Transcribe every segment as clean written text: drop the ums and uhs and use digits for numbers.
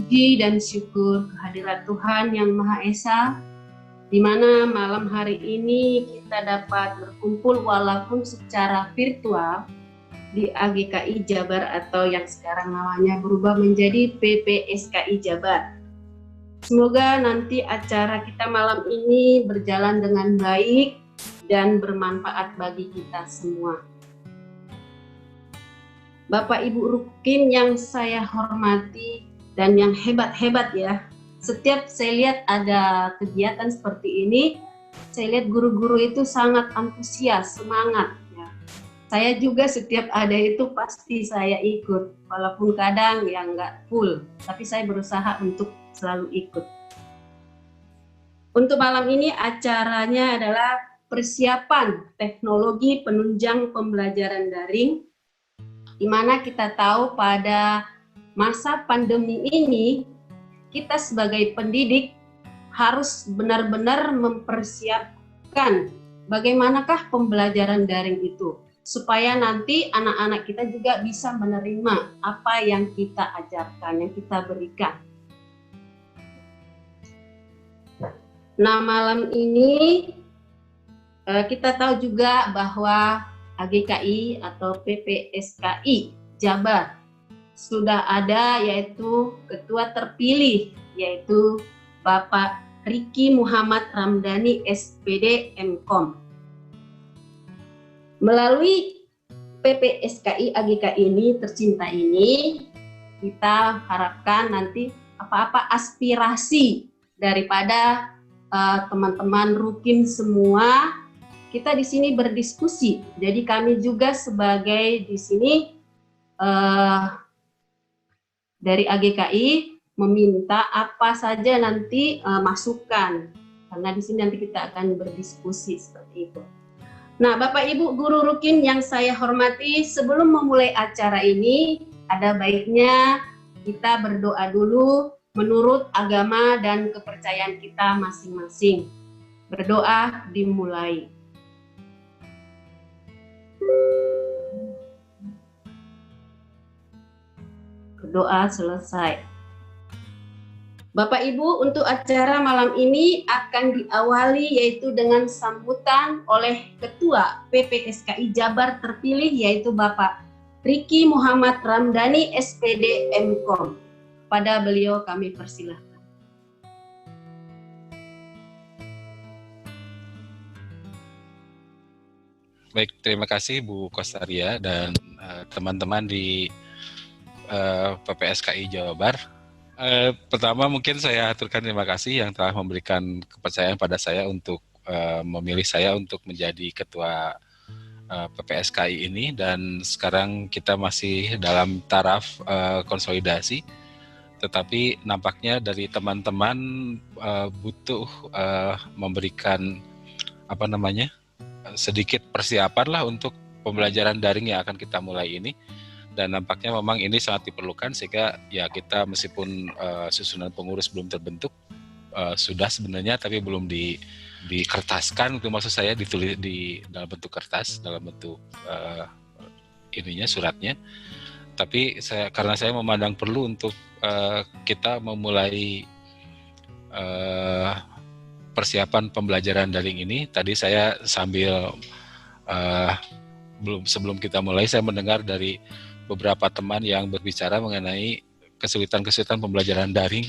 Puji dan syukur kehadirat Tuhan Yang Maha Esa, di mana malam hari ini kita dapat berkumpul walaupun secara virtual di AGKI Jabar atau yang sekarang namanya berubah menjadi PPSKI Jabar. Semoga nanti acara kita malam ini berjalan dengan baik dan bermanfaat bagi kita semua. Bapak Ibu Rukin yang saya hormati dan yang hebat-hebat ya. Setiap saya lihat ada kegiatan seperti ini, saya lihat guru-guru itu sangat antusias, semangat ya. Saya juga setiap ada itu pasti saya ikut, walaupun kadang ya nggak full, tapi saya berusaha untuk selalu ikut. Untuk malam ini acaranya adalah persiapan teknologi penunjang pembelajaran daring, di mana kita tahu pada masa pandemi ini, kita sebagai pendidik harus benar-benar mempersiapkan bagaimanakah pembelajaran daring itu, supaya nanti anak-anak kita juga bisa menerima apa yang kita ajarkan, yang kita berikan. Nah, malam ini kita tahu juga bahwa AGKI atau PPSKI Jabar sudah ada yaitu ketua terpilih, yaitu Bapak Riki Muhammad Ramdhani SPD MKom. Melalui PPSKI AGKI ini tercinta ini, kita harapkan nanti apa-apa aspirasi daripada teman-teman Rukin semua, kita di sini berdiskusi. Jadi kami juga sebagai di sini dari AGKI meminta apa saja nanti masukan, karena di sini nanti kita akan berdiskusi seperti itu. Nah, Bapak Ibu Guru Rukin yang saya hormati, sebelum memulai acara ini ada baiknya kita berdoa dulu menurut agama dan kepercayaan kita masing-masing. Berdoa dimulai. Doa selesai. Bapak Ibu, untuk acara malam ini akan diawali yaitu dengan sambutan oleh Ketua PPSKI Jabar terpilih yaitu Bapak Riki Muhammad Ramdhani SPD MKom. Pada beliau kami persilahkan. Baik, terima kasih Bu Kostaria dan teman-teman di PPSKI Jabar. Pertama mungkin saya aturkan terima kasih yang telah memberikan kepercayaan pada saya untuk memilih saya untuk menjadi ketua PPSKI ini, dan sekarang kita masih dalam taraf konsolidasi, tetapi nampaknya dari teman-teman butuh memberikan sedikit persiapan lah untuk pembelajaran daring yang akan kita mulai ini. Dan nampaknya memang ini sangat diperlukan, sehingga ya kita meskipun susunan pengurus belum terbentuk, sudah sebenarnya, tapi belum dikertaskan, itu maksud saya ditulis di dalam bentuk kertas, dalam bentuk suratnya. Tapi karena saya memandang perlu untuk kita memulai persiapan pembelajaran daring ini, tadi saya sambil sebelum kita mulai, saya mendengar dari beberapa teman yang berbicara mengenai kesulitan-kesulitan pembelajaran daring,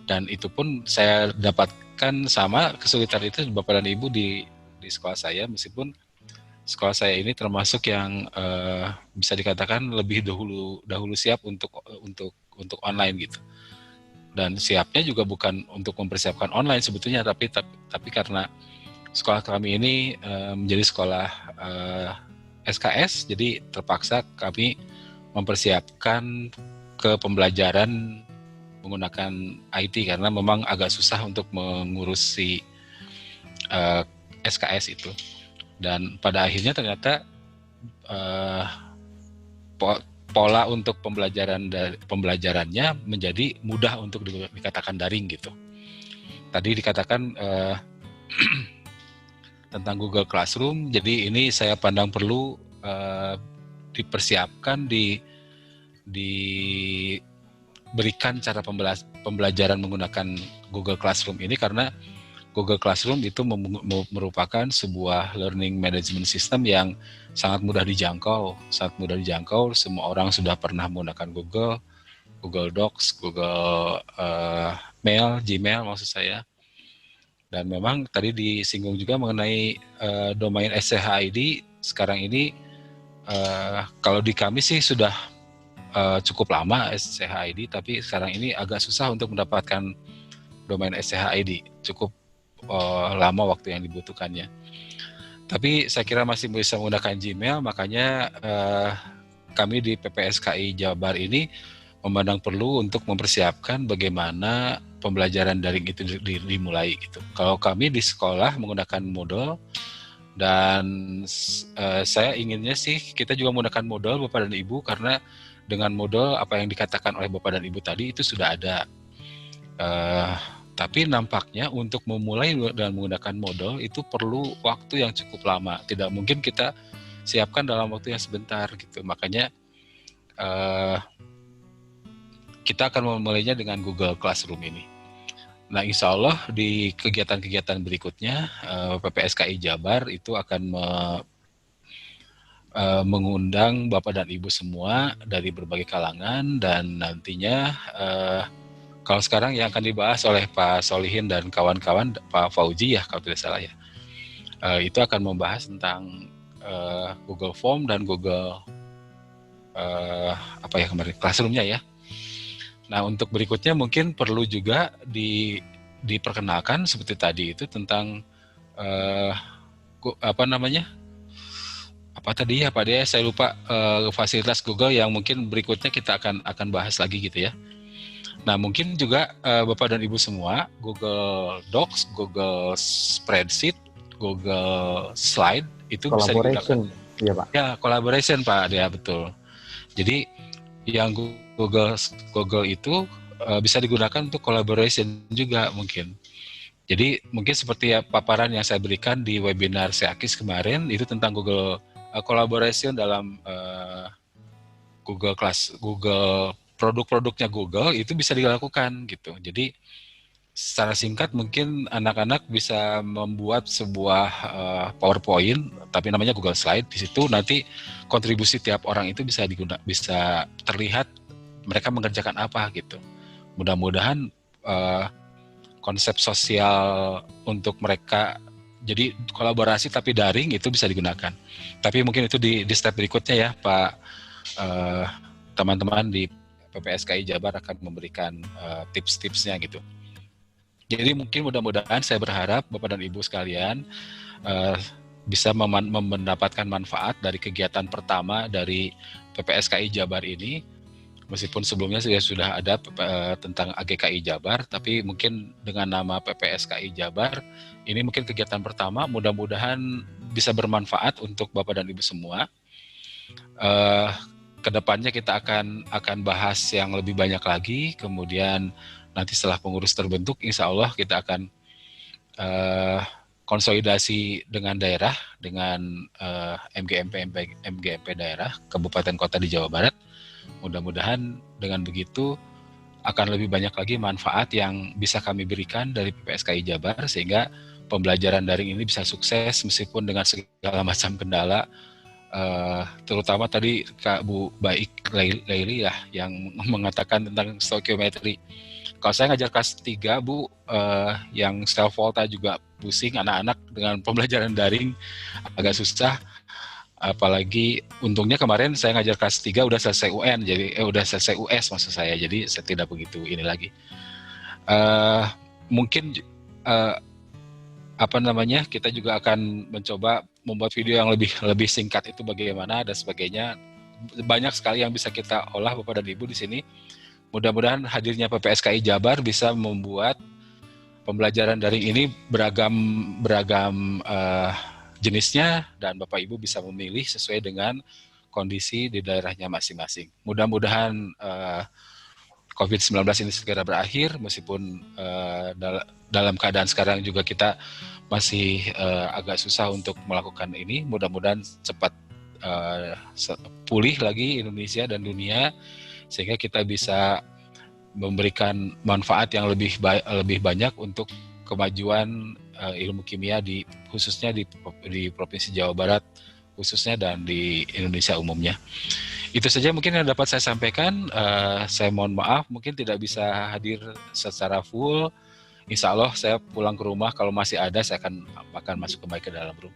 dan itu pun saya dapatkan sama kesulitan itu Bapak dan Ibu di sekolah saya, meskipun sekolah saya ini termasuk yang bisa dikatakan lebih dahulu siap untuk online gitu. Dan siapnya juga bukan untuk mempersiapkan online sebetulnya, tapi karena sekolah kami ini menjadi sekolah SKS, jadi terpaksa kami mempersiapkan ke pembelajaran menggunakan IT, karena memang agak susah untuk mengurusi SKS itu. Dan pada akhirnya ternyata pola untuk pembelajarannya menjadi mudah untuk dikatakan daring gitu. Tadi dikatakan tentang Google Classroom, jadi ini saya pandang perlu dipersiapkan berikan cara pembelajaran menggunakan Google Classroom ini, karena Google Classroom itu merupakan sebuah learning management system yang sangat mudah dijangkau. Semua orang sudah pernah menggunakan Google Docs, Google Gmail maksud saya. Dan memang tadi disinggung juga mengenai domain SCHID. Sekarang ini kalau di kami sih sudah cukup lama SCHID, tapi sekarang ini agak susah untuk mendapatkan domain SCHID. Cukup lama waktu yang dibutuhkannya. Tapi saya kira masih bisa menggunakan Gmail, makanya kami di PPSKI Jabar ini memandang perlu untuk mempersiapkan bagaimana pembelajaran daring itu dimulai gitu. Kalau kami di sekolah menggunakan Moodle, dan saya inginnya sih kita juga menggunakan Moodle Bapak dan Ibu, karena dengan Moodle apa yang dikatakan oleh Bapak dan Ibu tadi itu sudah ada. Tapi nampaknya untuk memulai dan menggunakan Moodle itu perlu waktu yang cukup lama. Tidak mungkin kita siapkan dalam waktu yang sebentar gitu. Makanya kita akan memulainya dengan Google Classroom ini. Nah, insya Allah di kegiatan-kegiatan berikutnya PPSKI Jabar itu akan mengundang Bapak dan Ibu semua dari berbagai kalangan, dan nantinya kalau sekarang yang akan dibahas oleh Pak Solihin dan kawan-kawan, Pak Fauji ya kalau tidak salah ya, itu akan membahas tentang Google Form dan Google kemarin Classroom-nya ya. Nah, untuk berikutnya mungkin perlu juga diperkenalkan seperti tadi itu tentang saya lupa fasilitas Google yang mungkin berikutnya kita akan bahas lagi gitu ya. Nah, mungkin juga Bapak dan Ibu semua, Google Docs, Google Spreadsheet, Google Slide itu bisa digunakan. Ya, Pak. Ya, collaboration Pak, ya betul. Jadi yang Google itu bisa digunakan untuk collaboration juga mungkin. Jadi mungkin seperti paparan yang saya berikan di webinar Seakis kemarin itu tentang Google collaboration dalam Google produk-produknya Google itu bisa dilakukan gitu. Jadi secara singkat mungkin anak-anak bisa membuat sebuah PowerPoint, tapi namanya Google Slide. Di situ nanti kontribusi tiap orang itu bisa terlihat mereka mengerjakan apa gitu. Mudah-mudahan konsep sosial untuk mereka jadi kolaborasi tapi daring itu bisa digunakan. Tapi mungkin itu di step berikutnya ya Pak, teman-teman di PPSKI Jabar akan memberikan tips-tipsnya gitu. Jadi mungkin mudah-mudahan saya berharap Bapak dan Ibu sekalian bisa mendapatkan manfaat dari kegiatan pertama dari PPSKI Jabar ini. Meskipun sebelumnya sudah ada tentang AGKI Jabar, tapi mungkin dengan nama PPSKI Jabar, ini mungkin kegiatan pertama, mudah-mudahan bisa bermanfaat untuk Bapak dan Ibu semua. Kedepannya kita akan bahas yang lebih banyak lagi, kemudian nanti setelah pengurus terbentuk, insya Allah kita akan konsolidasi dengan daerah, dengan MGMP daerah, kabupaten kota di Jawa Barat. Mudah-mudahan dengan begitu akan lebih banyak lagi manfaat yang bisa kami berikan dari PPSKI Jabar, sehingga pembelajaran daring ini bisa sukses meskipun dengan segala macam kendala. Terutama tadi Kak Bu Baik Laili ya yang mengatakan tentang stoikiometri. Kalau saya ngajar kelas 3 Bu, yang self volta juga pusing anak-anak dengan pembelajaran daring agak susah. Apalagi untungnya kemarin saya ngajar kelas 3 udah selesai UN, jadi udah selesai US maksud saya, jadi saya tidak begitu ini lagi. Mungkin kita juga akan mencoba membuat video yang lebih singkat itu bagaimana dan sebagainya. Banyak sekali yang bisa kita olah Bapak dan Ibu di sini. Mudah-mudahan hadirnya PPSKI Jabar bisa membuat pembelajaran daring ini beragam jenisnya, dan Bapak Ibu bisa memilih sesuai dengan kondisi di daerahnya masing-masing. Mudah-mudahan COVID-19 ini segera berakhir, meskipun dalam keadaan sekarang juga kita masih agak susah untuk melakukan ini. Mudah-mudahan cepat pulih lagi Indonesia dan dunia, sehingga kita bisa memberikan manfaat yang lebih banyak untuk kemajuan ilmu kimia khususnya di Provinsi Jawa Barat khususnya dan di Indonesia umumnya. Itu saja mungkin yang dapat saya sampaikan. Saya mohon maaf mungkin tidak bisa hadir secara full. Insya Allah saya pulang ke rumah, kalau masih ada saya akan masuk kembali ke dalam room.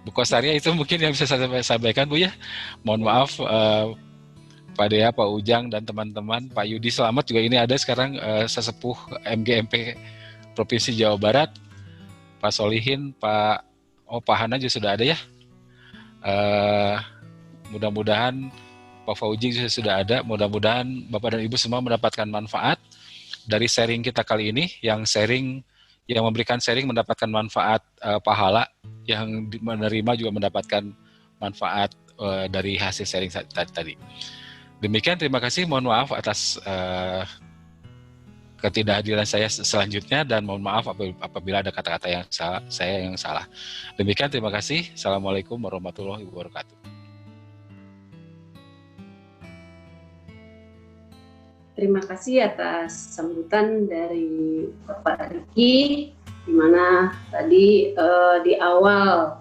Bu Kostaria, itu mungkin yang bisa saya sampaikan, Bu ya. Mohon maaf Pak Dea, Pak Ujang, dan teman-teman, Pak Yudi Selamat juga ini ada sekarang, sesepuh MGMP Provinsi Jawa Barat, Pak Solihin, Pak Hana juga sudah ada ya. Mudah-mudahan Pak Fauji juga sudah ada. Mudah-mudahan Bapak dan Ibu semua mendapatkan manfaat dari sharing kita kali ini. Yang memberikan sharing mendapatkan manfaat pahala, yang menerima juga mendapatkan manfaat dari hasil sharing tadi. Demikian, terima kasih. Mohon maaf atas ketidakhadiran saya selanjutnya, dan mohon maaf apabila ada kata-kata yang salah. Demikian, terima kasih. Assalamualaikum warahmatullahi wabarakatuh. Terima kasih atas sambutan dari Bapak Riki, di mana tadi di awal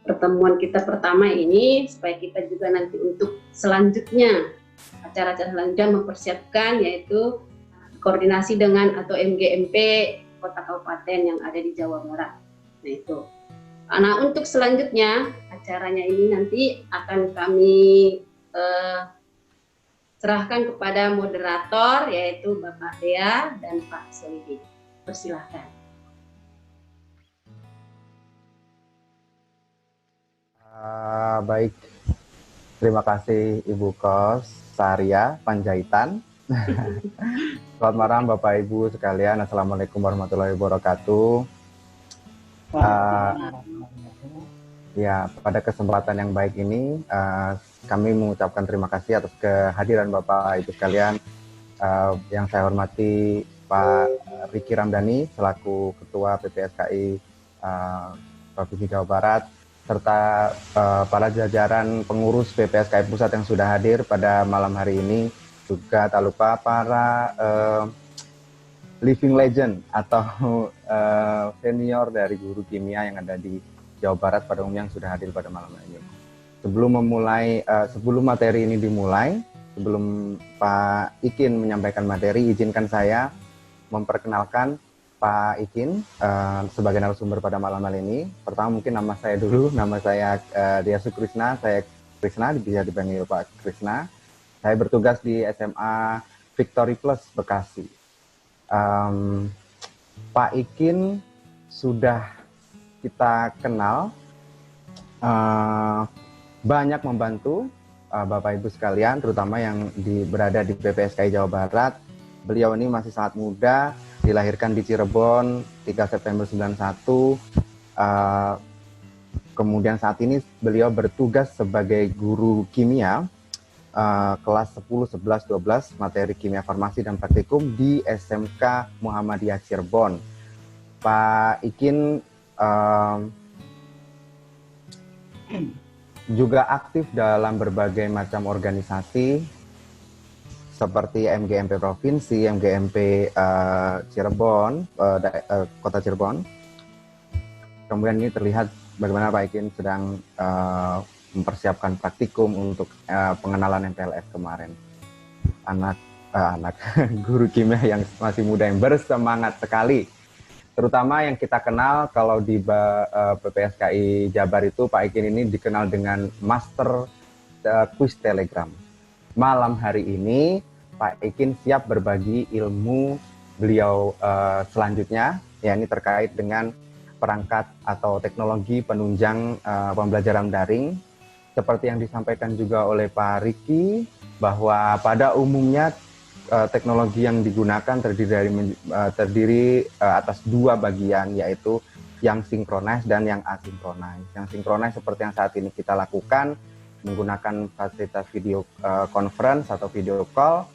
pertemuan kita pertama ini, supaya kita juga nanti untuk selanjutnya, acara-acara selanjutnya mempersiapkan, yaitu koordinasi dengan atau MGMP kota kabupaten yang ada di Jawa Barat. Nah itu. Nah untuk selanjutnya, acaranya ini nanti akan kami serahkan kepada moderator, yaitu Bapak Dea dan Pak Solihin. Persilahkan. Baik, terima kasih Ibu Kostaria Panjaitan. Selamat malam Bapak Ibu sekalian, Assalamualaikum warahmatullahi wabarakatuh. Ya, pada kesempatan yang baik ini, kami mengucapkan terima kasih atas kehadiran Bapak Ibu sekalian. Yang saya hormati Pak Riki Ramdhani selaku Ketua PPSKI Provinsi Jawa Barat, serta para jajaran pengurus PPSKI Pusat yang sudah hadir pada malam hari ini, juga tak lupa para living legend atau senior dari guru kimia yang ada di Jawa Barat pada umumnya yang sudah hadir pada malam ini. Sebelum materi ini dimulai, sebelum Pak Ikin menyampaikan materi, izinkan saya memperkenalkan Pak Ikin sebagai narasumber pada malam hari ini. Pertama mungkin nama saya dulu, nama saya Dia Sukrisna, saya Krisna, bisa dipanggil Pak Krisna. Saya bertugas di SMA Victory Plus Bekasi. Pak Ikin sudah kita kenal, banyak membantu Bapak Ibu sekalian, terutama yang berada di PPSKI Jawa Barat. Beliau ini masih sangat muda, dilahirkan di Cirebon 3 September 91. Kemudian saat ini beliau bertugas sebagai guru kimia kelas 10, 11, 12 materi kimia farmasi dan praktikum di SMK Muhammadiyah Cirebon. Pak Ikin juga aktif dalam berbagai macam organisasi seperti MGMP Provinsi, MGMP Cirebon, Kota Cirebon. Kemudian ini terlihat bagaimana Pak Ikin sedang mempersiapkan praktikum untuk pengenalan MPLS kemarin. Anak guru kimia yang masih muda yang bersemangat sekali. Terutama yang kita kenal kalau di PPSKI Jabar itu, Pak Ikin ini dikenal dengan Master Quiz Telegram. Malam hari ini Pak Ikin siap berbagi ilmu beliau selanjutnya, ya, ini terkait dengan perangkat atau teknologi penunjang pembelajaran daring. Seperti yang disampaikan juga oleh Pak Riki, bahwa pada umumnya teknologi yang digunakan terdiri atas dua bagian, yaitu yang sinkronis dan yang asinkronis. Yang sinkronis seperti yang saat ini kita lakukan, menggunakan fasilitas video conference atau video call,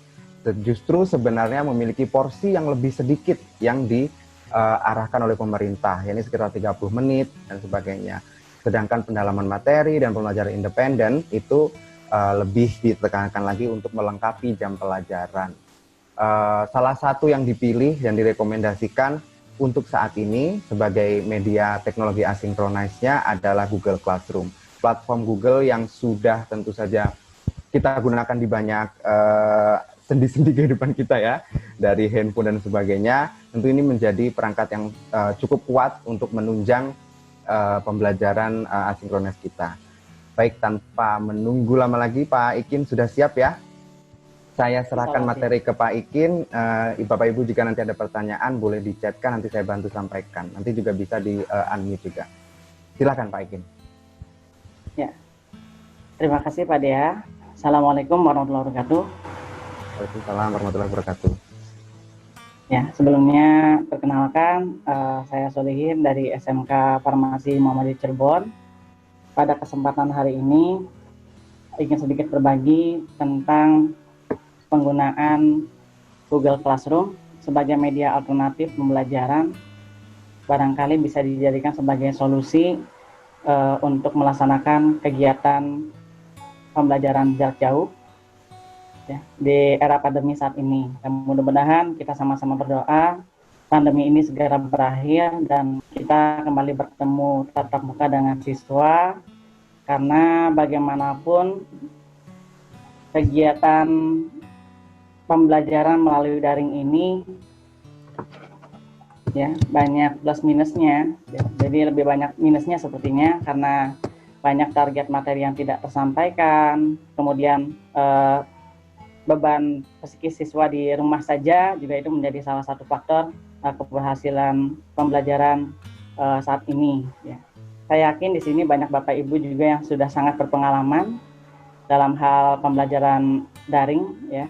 justru sebenarnya memiliki porsi yang lebih sedikit yang diarahkan oleh pemerintah, yakni sekitar 30 menit dan sebagainya. Sedangkan pendalaman materi dan pembelajaran independen itu lebih ditekankan lagi untuk melengkapi jam pelajaran. salah satu yang dipilih dan direkomendasikan untuk saat ini sebagai media teknologi asinkronisnya adalah Google Classroom. Platform Google yang sudah tentu saja kita gunakan di banyak sendi-sendi kehidupan kita ya, dari handphone dan sebagainya. Tentu ini menjadi perangkat yang cukup kuat untuk menunjang pembelajaran asinkronis kita. Baik, tanpa menunggu lama lagi, Pak Ikin sudah siap ya? Saya serahkan materi ke Pak Ikin. Bapak Ibu jika nanti ada pertanyaan boleh di-chatkan, nanti saya bantu sampaikan. Nanti juga bisa di-unmute juga. Silakan Pak Ikin. Ya, terima kasih Pak Dea. Assalamualaikum warahmatullahi wabarakatuh. Waalaikumsalam warahmatullahi wabarakatuh. Ya, sebelumnya perkenalkan, saya Solihin dari SMK Farmasi Muhammadiyah Cirebon. Pada kesempatan hari ini ingin sedikit berbagi tentang penggunaan Google Classroom sebagai media alternatif pembelajaran. Barangkali bisa dijadikan sebagai solusi untuk melaksanakan kegiatan pembelajaran jarak jauh ya, di era pandemi saat ini. Dan mudah-mudahan kita sama-sama berdoa pandemi ini segera berakhir dan kita kembali bertemu tatap muka dengan siswa, karena bagaimanapun kegiatan pembelajaran melalui daring ini ya banyak plus minusnya ya. Jadi lebih banyak minusnya sepertinya karena banyak target materi yang tidak tersampaikan, kemudian beban psikis siswa di rumah saja juga itu menjadi salah satu faktor keberhasilan pembelajaran saat ini ya. Saya yakin di sini banyak Bapak Ibu juga yang sudah sangat berpengalaman dalam hal pembelajaran daring ya.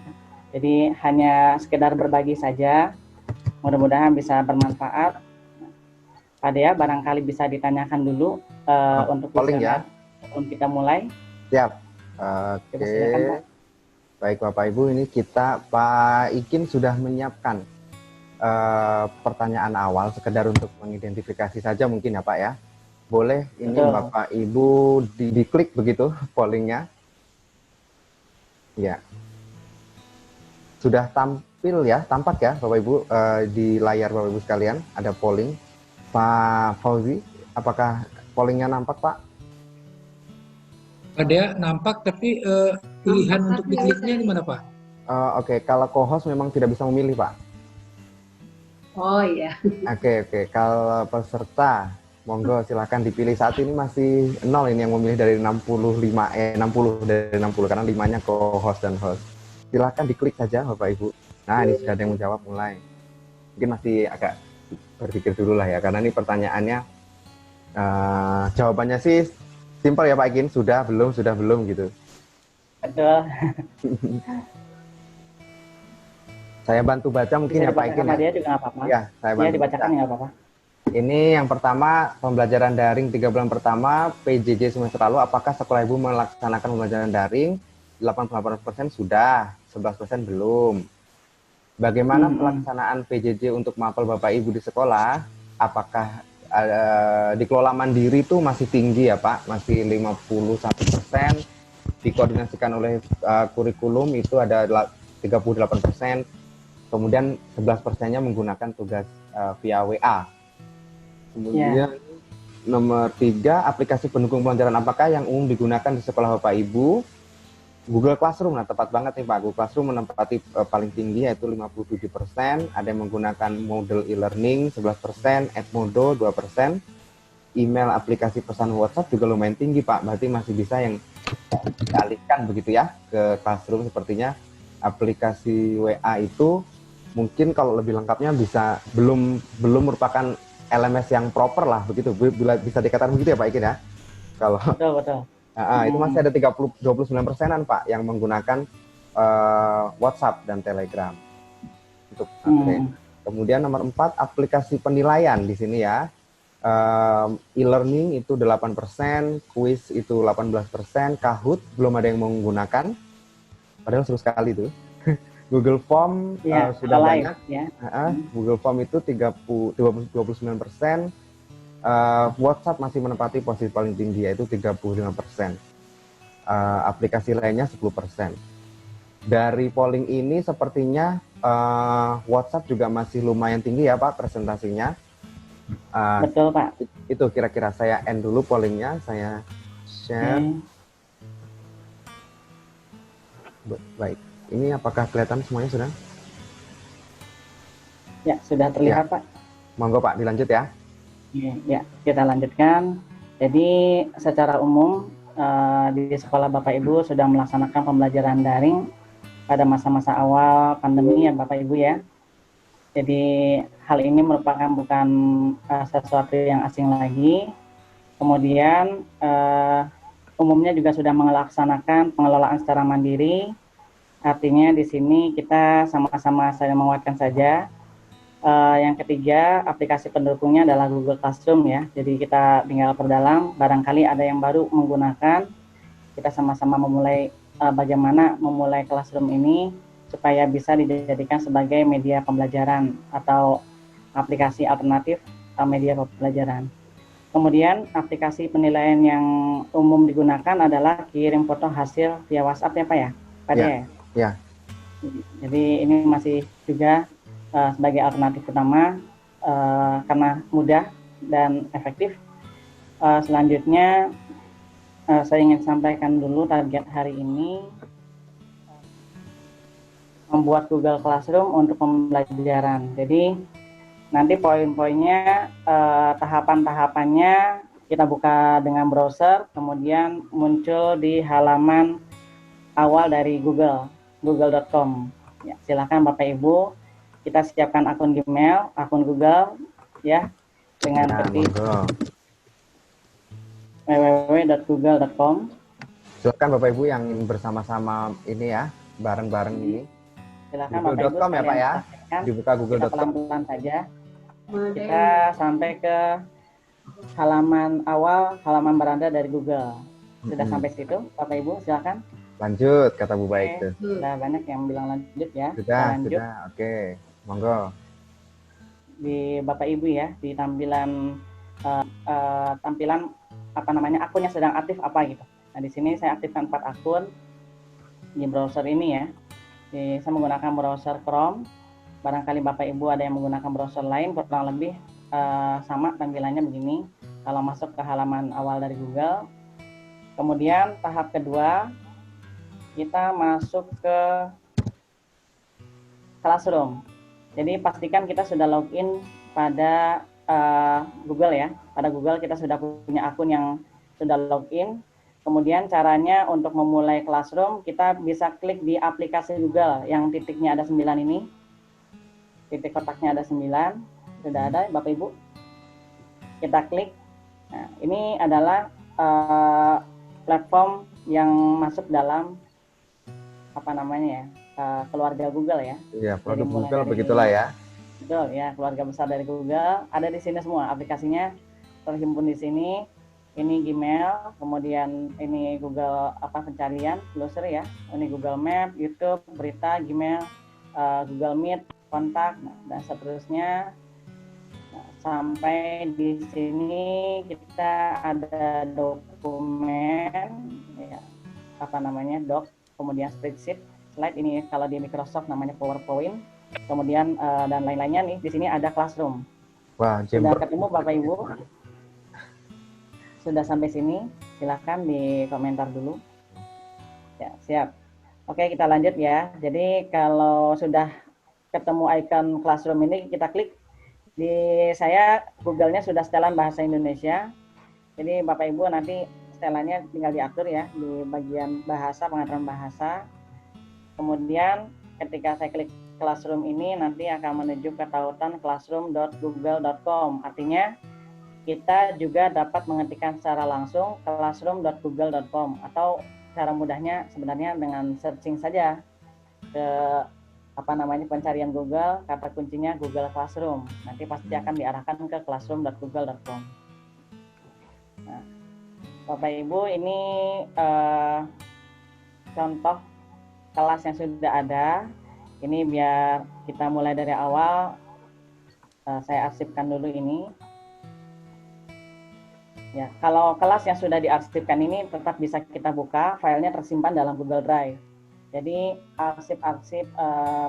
Jadi hanya sekedar berbagi saja. Mudah-mudahan bisa bermanfaat. Pak Dea, barangkali bisa ditanyakan dulu untuk ya. Sebelum kita mulai. Siap. Oke. Baik Bapak Ibu, ini Pak Ikin sudah menyiapkan pertanyaan awal sekedar untuk mengidentifikasi saja mungkin ya Pak ya. Boleh ini betul. Bapak Ibu diklik begitu pollingnya. Ya. Sudah tampil ya, tampak ya Bapak Ibu di layar Bapak Ibu sekalian ada polling. Pak Fauzi, apakah pollingnya nampak Pak? Ada nampak, tapi pilihan untuk dikliknya di mana Pak? Oke, kalau co-host memang tidak bisa memilih Pak. Oh iya. Oke, kalau peserta monggo silakan dipilih. Saat ini masih 0 ini yang memilih dari 60 dari 60 karena 5-nya co-host dan host. Silakan diklik saja Bapak Ibu. Nah, ini sudah ada yang menjawab mulai. Mungkin masih agak berpikir dulu lah ya, karena ini pertanyaannya jawabannya sih simpel ya Pak Ikin, sudah belum gitu. Betul. Saya bantu baca mungkin ya Pak Ikin ya. Dia juga nggak apa-apa. Ya, saya bantu dibacakan nggak apa-apa. Ini yang pertama, pembelajaran daring 3 bulan pertama PJJ semester lalu, apakah sekolah Ibu melaksanakan pembelajaran daring? 88% sudah, 11% belum. Bagaimana pelaksanaan PJJ untuk mapel Bapak Ibu di sekolah? Apakah dikelola mandiri itu masih tinggi ya Pak? Masih 51%. Dikoordinasikan oleh kurikulum itu ada 38%. Kemudian 11%-nya menggunakan tugas via WA. Kemudian nomor 3, aplikasi pendukung pembelajaran apakah yang umum digunakan di sekolah Bapak Ibu? Google Classroom, nah tepat banget nih Pak. Google Classroom menempati paling tinggi yaitu 57%. Ada yang menggunakan model e-learning 11%, Edmodo 2%. Email aplikasi pesan WhatsApp juga lumayan tinggi Pak. Berarti masih bisa yang dialihkan begitu ya ke Classroom sepertinya. Aplikasi WA itu mungkin kalau lebih lengkapnya bisa belum merupakan LMS yang proper lah begitu. Bisa dikatakan begitu ya Pak Ikin ya. Kalau betul. Itu masih ada 29%-an Pak yang menggunakan WhatsApp dan Telegram untuk update. Kemudian nomor 4, aplikasi penilaian di sini ya. E-learning itu 8%, quiz itu 18%, Kahoot belum ada yang menggunakan. Padahal seru sekali tuh. Google Form sudah banyak. Ya. Google Form itu 29%. WhatsApp masih menempati posisi paling tinggi yaitu 35%. Aplikasi lainnya 10%. Dari polling ini sepertinya WhatsApp juga masih lumayan tinggi ya Pak presentasinya. Betul Pak. Itu kira-kira saya end dulu pollingnya, saya share. Baik, ini apakah kelihatan semuanya sudah? Ya, sudah terlihat Ya. Pak. Monggo Pak, dilanjut ya. Ya, kita lanjutkan. Jadi secara umum di sekolah Bapak Ibu sudah melaksanakan pembelajaran daring pada masa-masa awal pandemi ya Bapak Ibu ya. Jadi hal ini merupakan bukan sesuatu yang asing lagi. Kemudian umumnya juga sudah melaksanakan pengelolaan secara mandiri. Artinya di sini kita sama-sama saya menguatkan saja. Yang ketiga, aplikasi pendukungnya adalah Google Classroom ya. Jadi kita tinggal perdalam, barangkali ada yang baru menggunakan. Kita sama-sama memulai bagaimana memulai Classroom ini supaya bisa dijadikan sebagai media pembelajaran atau aplikasi alternatif media pembelajaran. Kemudian aplikasi penilaian yang umum digunakan adalah kirim foto hasil via WhatsApp ya Pak ya? Pak Ya. Ya. Jadi ini masih juga sebagai alternatif utama karena mudah dan efektif. Selanjutnya saya ingin sampaikan dulu target hari ini membuat Google Classroom untuk pembelajaran. Jadi nanti poin-poinnya, tahapan-tahapannya kita buka dengan browser, kemudian muncul di halaman awal dari google.com. Ya, silakan Bapak Ibu, kita siapkan akun Gmail, akun Google, ya, dengan ketik www.google.com. Silakan Bapak Ibu yang bersama-sama ini ya, bareng-bareng ini. Silakan Bapak Ibu Google.com ya Pak ya, dibuka Google.com. Kita pelan-pelan saja. Kita sampai ke halaman awal, halaman beranda dari Google. Sudah sampai situ, Bapak Ibu, silakan. Lanjut, kata Bu Baik tuh. Sudah banyak yang bilang lanjut ya. Sudah, lanjut. Oke. Monggo. Di Bapak Ibu ya, di tampilan tampilan apa namanya, akunnya sedang aktif apa gitu. Nah, di sini saya aktifkan 4 akun di browser ini ya. Saya menggunakan browser Chrome. Barangkali Bapak Ibu ada yang menggunakan browser lain, kurang lebih sama tampilannya begini. Kalau masuk ke halaman awal dari Google. Kemudian tahap kedua, kita masuk ke Classroom. Jadi pastikan kita sudah login pada Google ya. Pada Google kita sudah punya akun yang sudah login. Kemudian caranya untuk memulai Classroom, kita bisa klik di aplikasi Google yang titiknya ada 9 ini. Titik kotaknya ada 9. Sudah ada Bapak Ibu. Kita klik. Nah, ini adalah platform yang masuk dalam apa namanya ya, keluarga Google ya. Iya, produk Google begitulah ya. Betul ya, keluarga besar dari Google. Ada di sini semua aplikasinya terhimpun di sini. Ini Gmail, kemudian ini Google pencarian, browser ya. Ini Google Map, YouTube, berita, Gmail, Google Meet, kontak, dan seterusnya. Nah, sampai di sini kita ada dokumen, ya, doc, kemudian spreadsheet, slide ini kalau di Microsoft namanya PowerPoint, kemudian dan lain-lainnya nih. Di sini ada Classroom. Wah, sudah ketemu Bapak Ibu? Sudah sampai sini? Silahkan di komentar dulu. Ya, siap. Oke, kita lanjut ya. Jadi kalau sudah ketemu icon Classroom ini, kita klik. Di saya Google-nya sudah setelan bahasa Indonesia. Jadi Bapak Ibu nanti setelannya tinggal diatur ya di bagian bahasa, pengaturan bahasa. Kemudian ketika saya klik Classroom ini nanti akan menuju ke tautan classroom.google.com. Artinya kita juga dapat mengetikkan secara langsung classroom.google.com atau cara mudahnya sebenarnya dengan searching saja ke pencarian Google, kata kuncinya Google Classroom. Nanti pasti akan diarahkan ke classroom.google.com. Nah, Bapak Ibu, ini contoh kelas yang sudah ada. Ini biar kita mulai dari awal. Saya arsipkan dulu ini. Ya, kalau kelas yang sudah diarsipkan ini tetap bisa kita buka, filenya tersimpan dalam Google Drive. Jadi arsip-arsip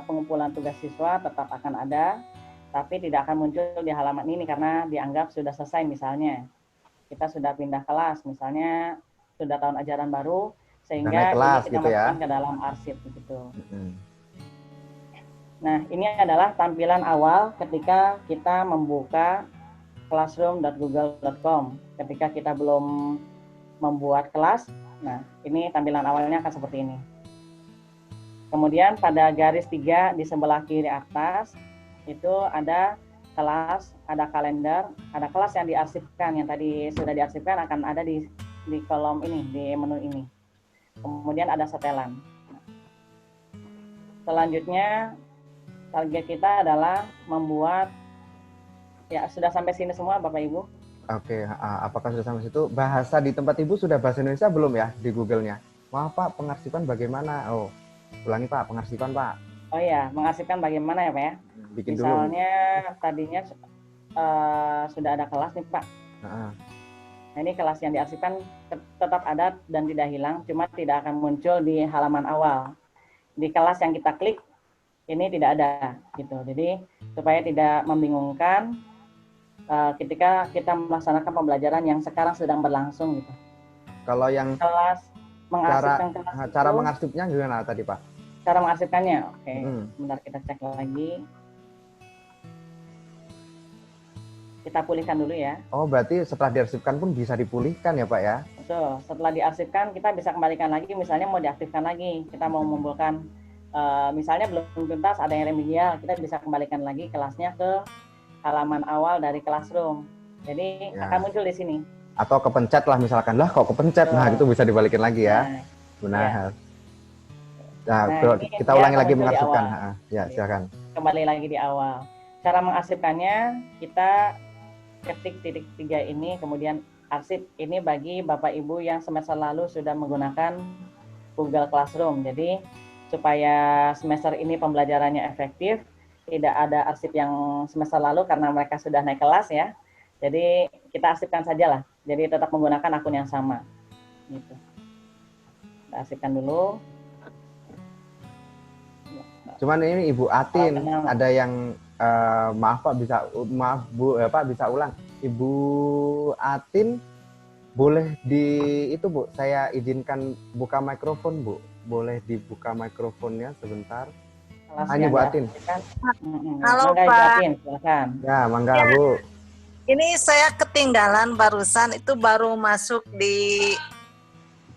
pengumpulan tugas siswa tetap akan ada, tapi tidak akan muncul di halaman ini karena dianggap sudah selesai misalnya. Kita sudah pindah kelas, misalnya sudah tahun ajaran baru, sehingga kelas, ini kita gitu ya? masukkan ke dalam arsip begitu. Nah, ini adalah tampilan awal ketika kita membuka classroom.google.com. Ketika kita belum membuat kelas, nah ini tampilan awalnya akan seperti ini. Kemudian pada garis 3 di sebelah kiri atas, itu ada kelas, ada kalender, ada kelas yang diarsipkan, yang tadi sudah diarsipkan akan ada di kolom ini, di menu ini. Kemudian ada setelan. Selanjutnya target kita adalah membuat, ya sudah sampai sini semua Bapak Ibu? Oke, apakah sudah sampai situ? Bahasa di tempat Ibu sudah bahasa Indonesia belum ya di Google-nya? Maaf Pak, pengarsipan bagaimana? Oh, ulangi Pak, pengarsipan Pak. Oh iya, mengarsipkan bagaimana ya Pak ya? Bikin Misalnya dulu. tadinya sudah ada kelas nih Pak. Nah ini kelas yang diarsipkan tetap ada dan tidak hilang, cuma tidak akan muncul di halaman awal. Di kelas yang kita klik, ini tidak ada gitu. Jadi supaya tidak membingungkan ketika kita melaksanakan pembelajaran yang sekarang sedang berlangsung gitu. Kalau yang kelas mengarsipkan cara mengarsipnya gimana tadi Pak? Cara mengarsipkannya, oke. Sebentar kita cek lagi. Kita pulihkan dulu ya. Oh, berarti setelah diarsipkan pun bisa dipulihkan ya Pak ya? Betul. Setelah diarsipkan kita bisa kembalikan lagi, misalnya mau diaktifkan lagi. Kita mau mengumpulkan, misalnya belum tuntas, ada yang remedial, kita bisa kembalikan lagi kelasnya ke halaman awal dari Classroom. Jadi akan muncul di sini. Atau kepencet lah misalkan, lah kok kepencet, nah itu bisa dibalikin lagi ya. Benar. Nah, kita ulangi lagi mengarsipkan. Ya, silakan. Kembali lagi di awal. Cara mengarsipkannya, kita ketik titik 3 ini, kemudian arsip. Ini bagi Bapak Ibu yang semester lalu sudah menggunakan Google Classroom. Jadi, supaya semester ini pembelajarannya efektif, tidak ada arsip yang semester lalu karena mereka sudah naik kelas ya. Jadi, kita arsipkan sajalah. Jadi, tetap menggunakan akun yang sama. Gitu. Kita arsipkan dulu. Cuman ini Ibu Atin, ada yang maaf Pak, maaf Bu, Pak bisa ulang. Ibu Atin boleh itu Bu, saya izinkan buka mikrofon Bu. Boleh dibuka mikrofonnya sebentar. Hanya Bu Atin. Halo Pak. Silakan. Ya, mangga ya, Bu. Ini saya ketinggalan barusan, itu baru masuk di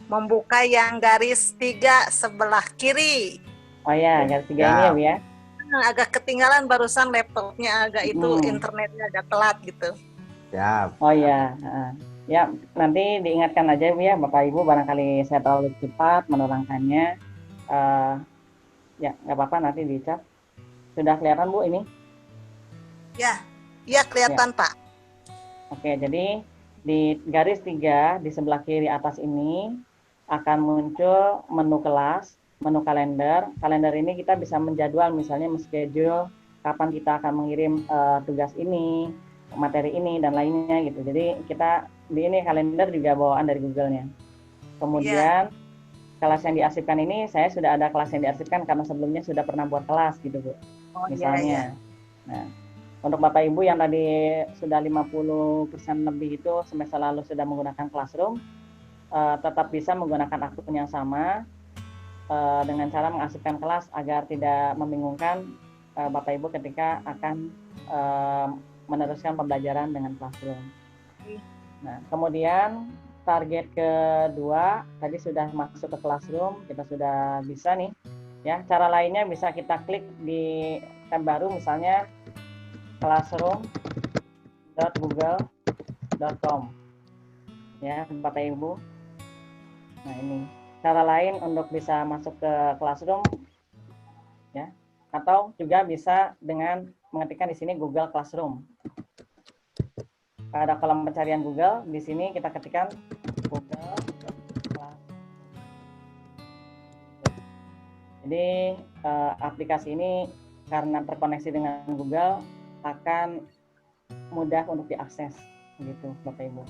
membuka yang garis 3 sebelah kiri. Oh ya, garis 3 ini ya Bu ya. Agak ketinggalan barusan, laptopnya agak internetnya agak telat gitu. Siap. Oh ya, ya nanti diingatkan aja Bu ya Bapak Ibu, barangkali saya terlalu cepat menerangkannya. Ya nggak apa-apa, nanti dicap. Sudah kelihatan Bu ini? Ya kelihatan ya. Pak. Oke, jadi di garis 3 di sebelah kiri atas ini akan muncul menu kelas, menu kalender. Kalender ini kita bisa menjadwal, misalnya men-schedule kapan kita akan mengirim tugas ini, materi ini, dan lainnya gitu. Jadi kita di ini kalender juga bawaan dari Google-nya. Kemudian kelas yang diarsipkan ini, saya sudah ada kelas yang diarsipkan karena sebelumnya sudah pernah buat kelas gitu Bu. Misalnya. Nah, untuk Bapak Ibu yang tadi sudah 50% lebih itu semester lalu sudah menggunakan Classroom, tetap bisa menggunakan akun yang sama dengan cara mengarsipkan kelas agar tidak membingungkan Bapak Ibu ketika akan meneruskan pembelajaran dengan Classroom. Nah, kemudian target kedua tadi sudah masuk ke Classroom, kita sudah bisa nih. Ya, cara lainnya bisa kita klik di tab baru, misalnya classroom.google.com. Ya, Bapak Ibu. Nah, ini cara lain untuk bisa masuk ke Classroom, ya. Atau juga bisa dengan mengetikkan di sini Google Classroom. Pada kolom pencarian Google, di sini kita ketikkan Google Classroom. Jadi aplikasi ini karena terkoneksi dengan Google akan mudah untuk diakses, gitu Bapak Ibu.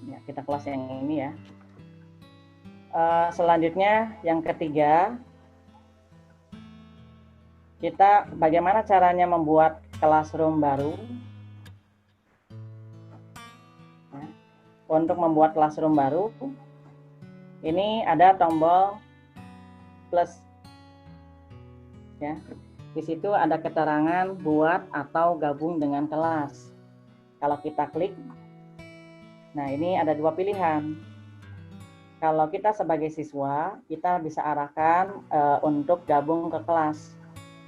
Ya, kita kelas yang ini ya. Selanjutnya yang ketiga, kita bagaimana caranya membuat classroom baru. Nah, untuk membuat classroom baru, ini ada tombol plus. Ya, di situ ada keterangan buat atau gabung dengan kelas. Kalau kita klik, nah ini ada dua pilihan. Kalau kita sebagai siswa, kita bisa arahkan untuk gabung ke kelas.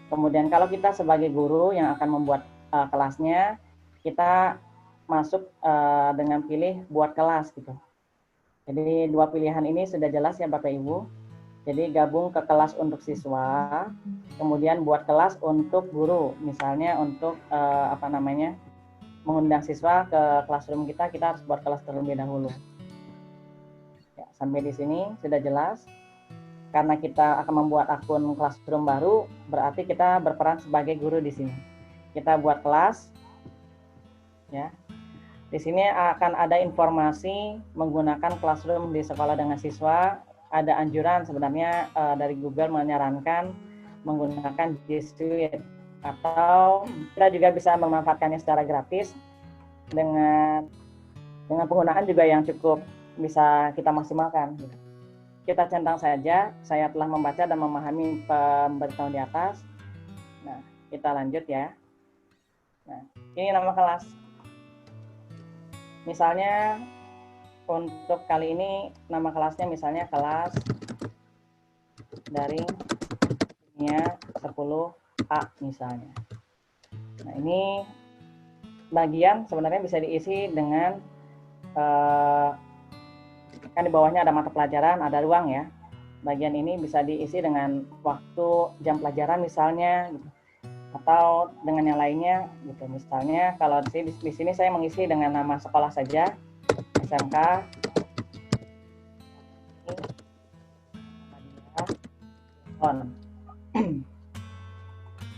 Kemudian kalau kita sebagai guru yang akan membuat kelasnya, kita masuk dengan pilih buat kelas gitu. Jadi dua pilihan ini sudah jelas ya Bapak Ibu. Jadi gabung ke kelas untuk siswa, kemudian buat kelas untuk guru. Misalnya untuk mengundang siswa ke classroom kita harus buat kelas terlebih dahulu. Ya, sampai di sini sudah jelas. Karena kita akan membuat akun classroom baru, berarti kita berperan sebagai guru di sini. Kita buat kelas, ya. Di sini akan ada informasi menggunakan classroom di sekolah dengan siswa. Ada anjuran sebenarnya dari Google menyarankan menggunakan G Suite, atau kita juga bisa memanfaatkannya secara gratis dengan penggunaan juga yang cukup bisa kita maksimalkan. Kita centang saja, saya telah membaca dan memahami pemberitahuan di atas. Nah, kita lanjut ya. Nah, ini nama kelas. Misalnya untuk kali ini nama kelasnya misalnya kelas daring kimia 10A misalnya. Nah, ini bagian sebenarnya bisa diisi dengan kan di bawahnya ada mata pelajaran, ada ruang ya. Bagian ini bisa diisi dengan waktu jam pelajaran misalnya gitu. Atau dengan yang lainnya gitu. Misalnya kalau di sini saya mengisi dengan nama sekolah saja, SMK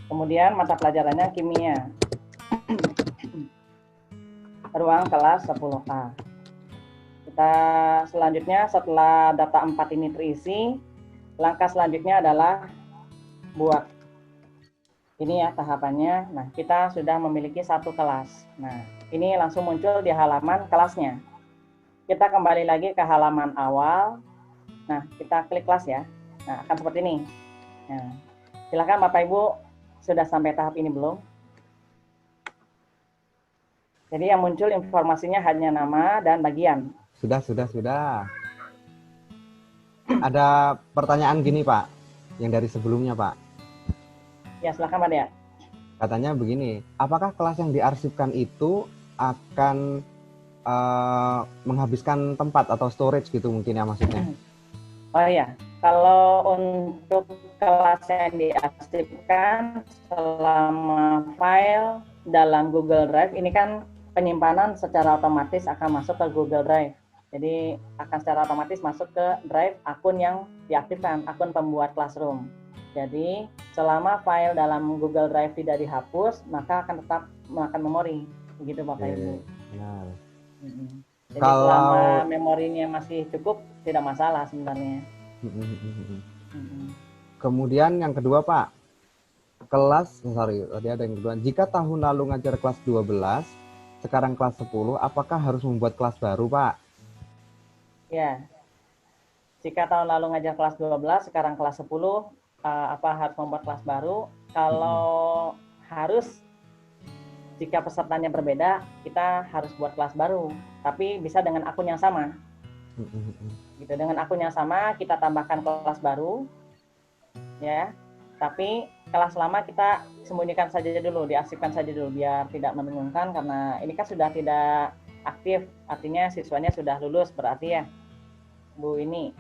Kemudian mata pelajarannya kimia. Ruang kelas 10A. Kita selanjutnya setelah data 4 ini terisi, langkah selanjutnya adalah buat. Ini ya tahapannya. Nah, kita sudah memiliki satu kelas. Nah, ini langsung muncul di halaman kelasnya. Kita kembali lagi ke halaman awal. Nah, kita klik kelas ya. Nah, akan seperti ini. Nah, silakan Bapak Ibu, sudah sampai tahap ini belum? Jadi yang muncul informasinya hanya nama dan bagian. Sudah. Ada pertanyaan gini Pak, yang dari sebelumnya Pak. Ya, silakan Pak Dea. Katanya begini, apakah kelas yang diarsipkan itu akan menghabiskan tempat atau storage gitu mungkin ya maksudnya? Oh iya, kalau untuk kelas yang diarsipkan selama file dalam Google Drive, ini kan penyimpanan secara otomatis akan masuk ke Google Drive. Jadi akan secara otomatis masuk ke drive akun yang diaktifkan, akun pembuat classroom. Jadi selama file dalam Google Drive tidak dihapus, maka akan tetap memakan memori. Begitu Bapak Ibu. Benar. Jadi selama memorinya masih cukup, tidak masalah sebenarnya. Kemudian yang kedua Pak, tadi ada yang kedua. Jika tahun lalu ngajar kelas 12, sekarang kelas 10, apakah harus membuat kelas baru Pak? Ya, jika tahun lalu ngajar kelas 12, sekarang kelas 10, apa harus membuat kelas baru? Kalau harus, jika pesertanya berbeda, kita harus buat kelas baru. Tapi bisa dengan akun yang sama. Gitu, dengan akun yang sama, kita tambahkan kelas baru. Ya, tapi kelas lama kita sembunyikan saja dulu, diarsipkan saja dulu, biar tidak membingungkan, karena ini kan sudah tidak aktif, artinya siswanya sudah lulus berarti ya Bu ini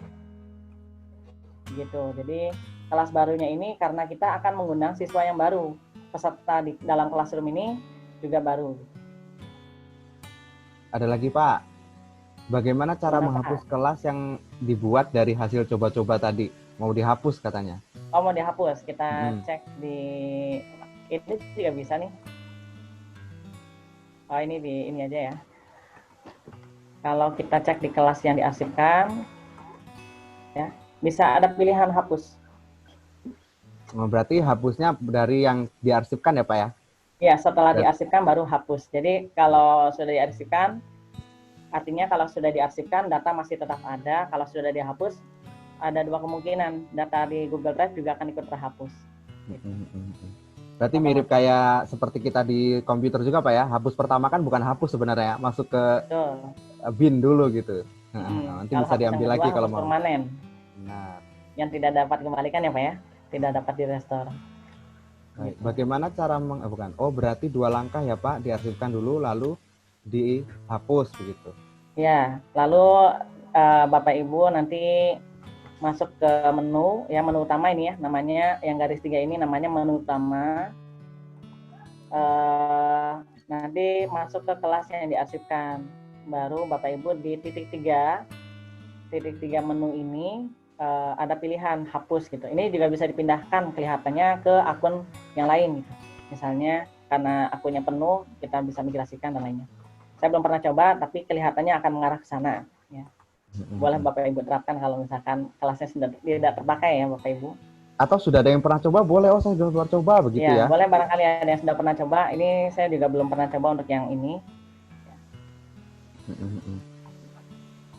gitu. Jadi kelas barunya ini karena kita akan mengundang siswa yang baru, peserta di dalam classroom ini juga baru. Ada lagi Pak, bagaimana cara menghapus kelas yang dibuat dari hasil coba-coba tadi? Mau dihapus katanya. Oh, mau dihapus, kita cek di ini juga bisa nih. Oh, ini di ini aja ya. Kalau kita cek di kelas yang diarsipkan, Ya, bisa ada pilihan hapus. Berarti hapusnya dari yang diarsipkan ya Pak ya? Ya, setelah diarsipkan baru hapus. Jadi kalau sudah diarsipkan, artinya kalau sudah diarsipkan data masih tetap ada. Kalau sudah dihapus, ada dua kemungkinan, data di Google Drive juga akan ikut terhapus. Berarti mirip kayak seperti kita di komputer juga Pak ya? Hapus pertama kan bukan hapus sebenarnya, masuk ke bin dulu gitu. Nanti bisa diambil lagi kalau mau. Permanen. Nah, yang tidak dapat kembalikan ya Pak ya, tidak dapat direstore. Bagaimana cara berarti 2 langkah ya Pak, diarsipkan dulu lalu dihapus begitu. Ya, lalu Bapak Ibu nanti masuk ke menu, ya menu utama ini ya, namanya yang garis 3 ini namanya menu utama. Nanti masuk ke kelas yang diarsipkan. Baru Bapak Ibu di titik 3 menu ini ada pilihan hapus gitu. Ini juga bisa dipindahkan kelihatannya ke akun yang lain gitu. Misalnya karena akunnya penuh, kita bisa migrasikan dan lainnya. Saya belum pernah coba, tapi kelihatannya akan mengarah ke sana. Ya. Boleh Bapak Ibu terapkan kalau misalkan kelasnya sudah tidak terpakai ya Bapak Ibu. Atau sudah ada yang pernah coba, boleh, saya sudah pernah coba begitu ya. Boleh barangkali ada yang sudah pernah coba. Ini saya juga belum pernah coba untuk yang ini.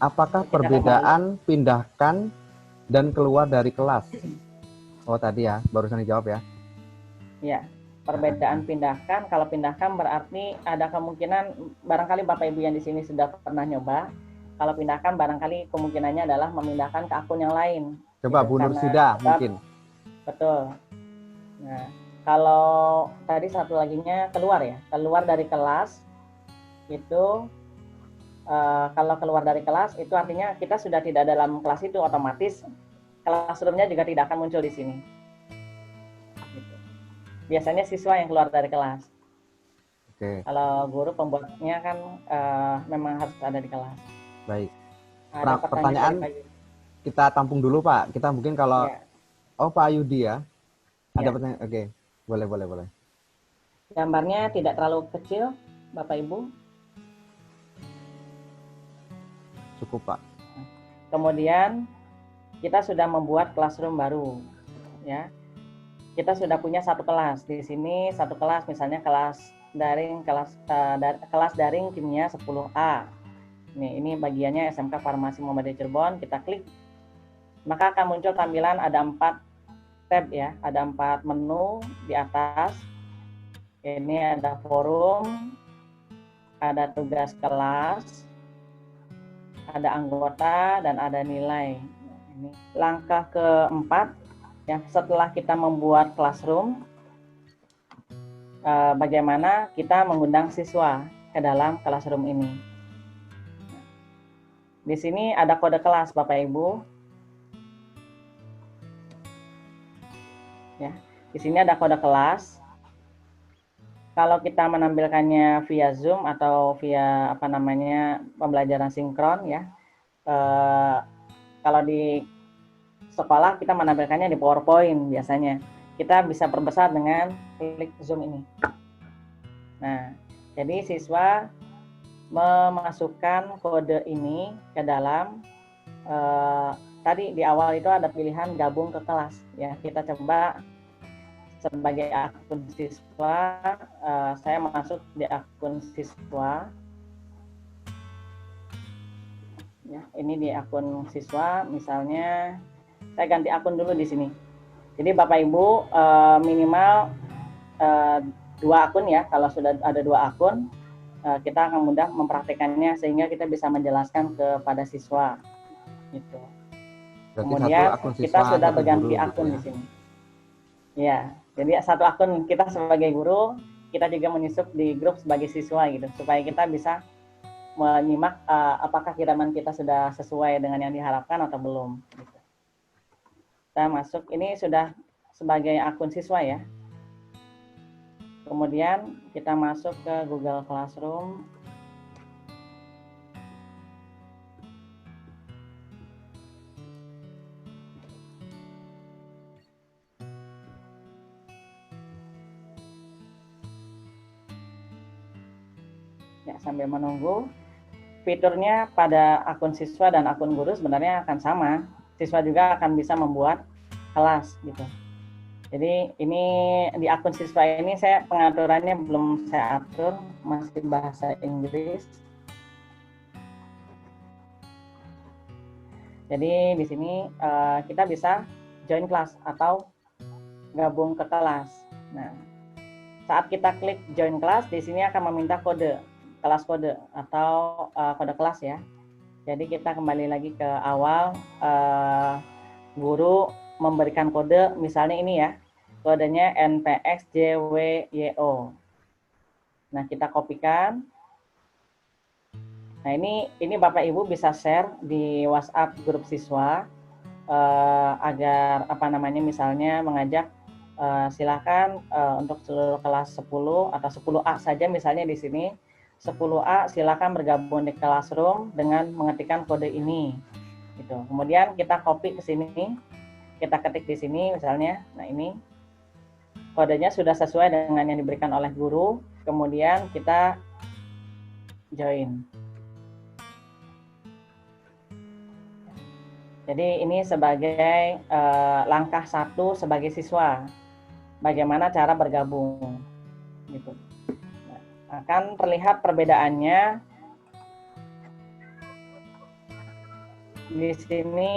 Apakah perbedaan pindahkan dan keluar dari kelas? Oh tadi ya, barusan dijawab ya. Ya, perbedaan pindahkan. Kalau pindahkan berarti ada kemungkinan barangkali Bapak Ibu yang di sini sudah pernah nyoba. Kalau pindahkan barangkali kemungkinannya adalah memindahkan ke akun yang lain. Coba Bu Nursida mungkin. Betul. Nah, kalau tadi satu laginya keluar ya, keluar dari kelas itu. Kalau keluar dari kelas itu artinya kita sudah tidak dalam kelas itu, otomatis classroom-nya juga tidak akan muncul di sini. Gitu. Biasanya siswa yang keluar dari kelas. Oke. Kalau guru pembuatnya kan memang harus ada di kelas. Baik. Pertanyaan kita tampung dulu Pak. Kita mungkin kalau Pak Ayudi ya. Ada pertanyaan. Oke. Boleh. Gambarnya tidak terlalu kecil, Bapak Ibu. Cukup Pak. Kemudian kita sudah membuat classroom baru, ya. Kita sudah punya satu kelas di sini, satu kelas misalnya kelas daring kimia 10A. Ini bagiannya SMK Farmasi Muhammadiyah Cirebon. Kita klik, maka akan muncul tampilan ada 4 tab ya, ada 4 menu di atas. Ini ada forum, ada tugas kelas, ada anggota dan ada nilai. Ini langkah keempat ya, setelah kita membuat classroom, bagaimana kita mengundang siswa ke dalam classroom ini. Di sini ada kode kelas Bapak Ibu. Ya, di sini ada kode kelas. Kalau kita menampilkannya via Zoom atau via pembelajaran sinkron ya. Kalau di sekolah kita menampilkannya di PowerPoint biasanya. Kita bisa perbesar dengan klik Zoom ini. Nah, jadi siswa memasukkan kode ini ke dalam tadi di awal itu ada pilihan gabung ke kelas ya. Kita coba sebagai akun siswa, saya masuk di akun siswa. Ya, ini di akun siswa, misalnya saya ganti akun dulu di sini. Jadi Bapak Ibu minimal 2 akun ya. Kalau sudah ada 2 akun, kita akan mudah mempraktekannya sehingga kita bisa menjelaskan kepada siswa. Gitu. Kemudian kita sudah berganti akun di sini. Ya. Jadi satu akun kita sebagai guru, kita juga menyusup di grup sebagai siswa gitu, supaya kita bisa menyimak apakah kiriman kita sudah sesuai dengan yang diharapkan atau belum. Gitu. Kita masuk, ini sudah sebagai akun siswa ya. Kemudian kita masuk ke Google Classroom. Ya, sambil menunggu, fiturnya pada akun siswa dan akun guru sebenarnya akan sama. siswa juga akan bisa membuat kelas gitu. Jadi ini di akun siswa ini saya pengaturannya belum saya atur, masih bahasa Inggris. Jadi di sini kita bisa join kelas atau gabung ke kelas. Nah, saat kita klik join kelas, di sini akan meminta kode, kelas kode atau kode kelas ya. Jadi kita kembali lagi ke awal, guru memberikan kode, misalnya ini ya, kodenya NPXJWYO. Nah, kita kopikan. Nah, ini Bapak Ibu bisa share di WhatsApp grup siswa agar misalnya mengajak silakan untuk seluruh kelas 10 atau 10A saja misalnya di sini 10A silakan bergabung di Classroom dengan mengetikkan kode ini gitu. Kemudian kita copy ke sini, kita ketik di sini misalnya. Nah, ini kodenya sudah sesuai dengan yang diberikan oleh guru, kemudian kita join. Jadi ini sebagai langkah 1 sebagai siswa, bagaimana cara bergabung gitu. Nah, akan terlihat perbedaannya di sini.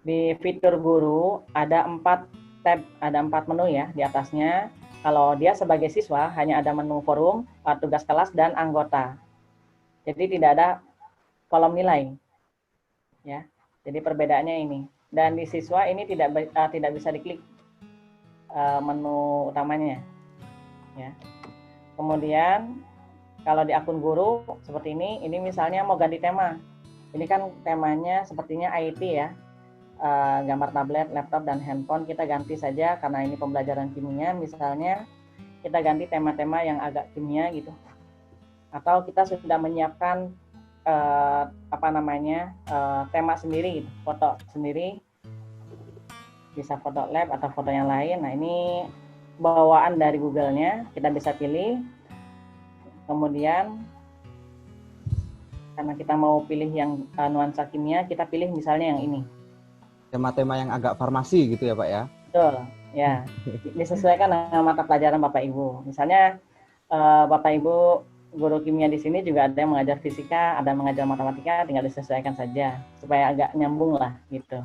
Di fitur guru ada 4 tab, ada 4 menu ya di atasnya. Kalau dia sebagai siswa hanya ada menu forum, tugas kelas dan anggota. Jadi tidak ada kolom nilai. Ya. Jadi perbedaannya ini. Dan di siswa ini tidak bisa diklik menu utamanya. Ya. Kemudian kalau di akun guru seperti ini misalnya mau ganti tema. Ini kan temanya sepertinya IT ya. Gambar tablet, laptop, dan handphone kita ganti saja karena ini pembelajaran kimia, misalnya kita ganti tema-tema yang agak kimia gitu, atau kita sudah menyiapkan tema sendiri gitu, foto sendiri, bisa foto lab atau foto yang lain. Nah, ini bawaan dari Google-nya kita bisa pilih, kemudian karena kita mau pilih yang nuansa kimia, kita pilih misalnya yang ini. Tema-tema yang agak farmasi gitu ya Pak ya? Betul, ya. Disesuaikan dengan mata pelajaran Bapak Ibu. Misalnya Bapak Ibu guru kimia di sini juga ada yang mengajar fisika, ada yang mengajar matematika, tinggal disesuaikan saja supaya agak nyambung lah gitu.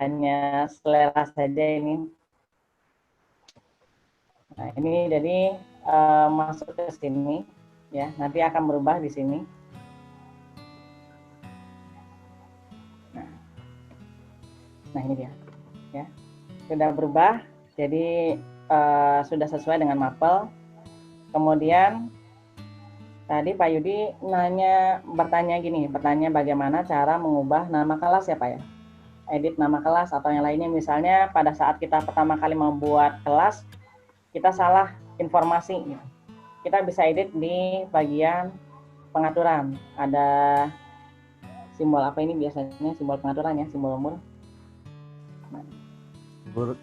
Hanya selera saja ini. Nah, ini jadi masuk ke sini ya, nanti akan berubah di sini. Nah, ini dia, ya sudah berubah, jadi sudah sesuai dengan mapel. Kemudian tadi Pak Yudi bertanya bagaimana cara mengubah nama kelas ya Pak ya, edit nama kelas atau yang lainnya. Misalnya pada saat kita pertama kali membuat kelas, kita salah informasi, kita bisa edit di bagian pengaturan. Ada simbol apa ini biasanya, simbol pengaturan ya, simbol umur.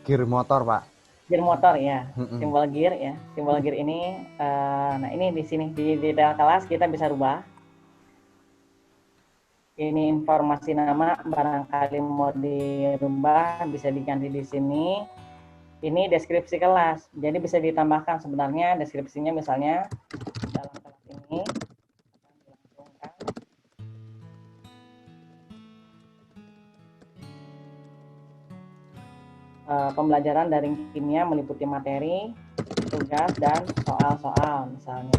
Gear motor Pak. Gear motor ya, simbol gear ya, simbol gear ini. Nah, ini di sini di detail kelas kita bisa rubah. Ini informasi nama, barangkali mau dirubah bisa diganti di sini. Ini deskripsi kelas, jadi bisa ditambahkan sebenarnya deskripsinya, misalnya dalam kelas ini pembelajaran daring kimia meliputi materi, tugas, dan soal-soal misalnya.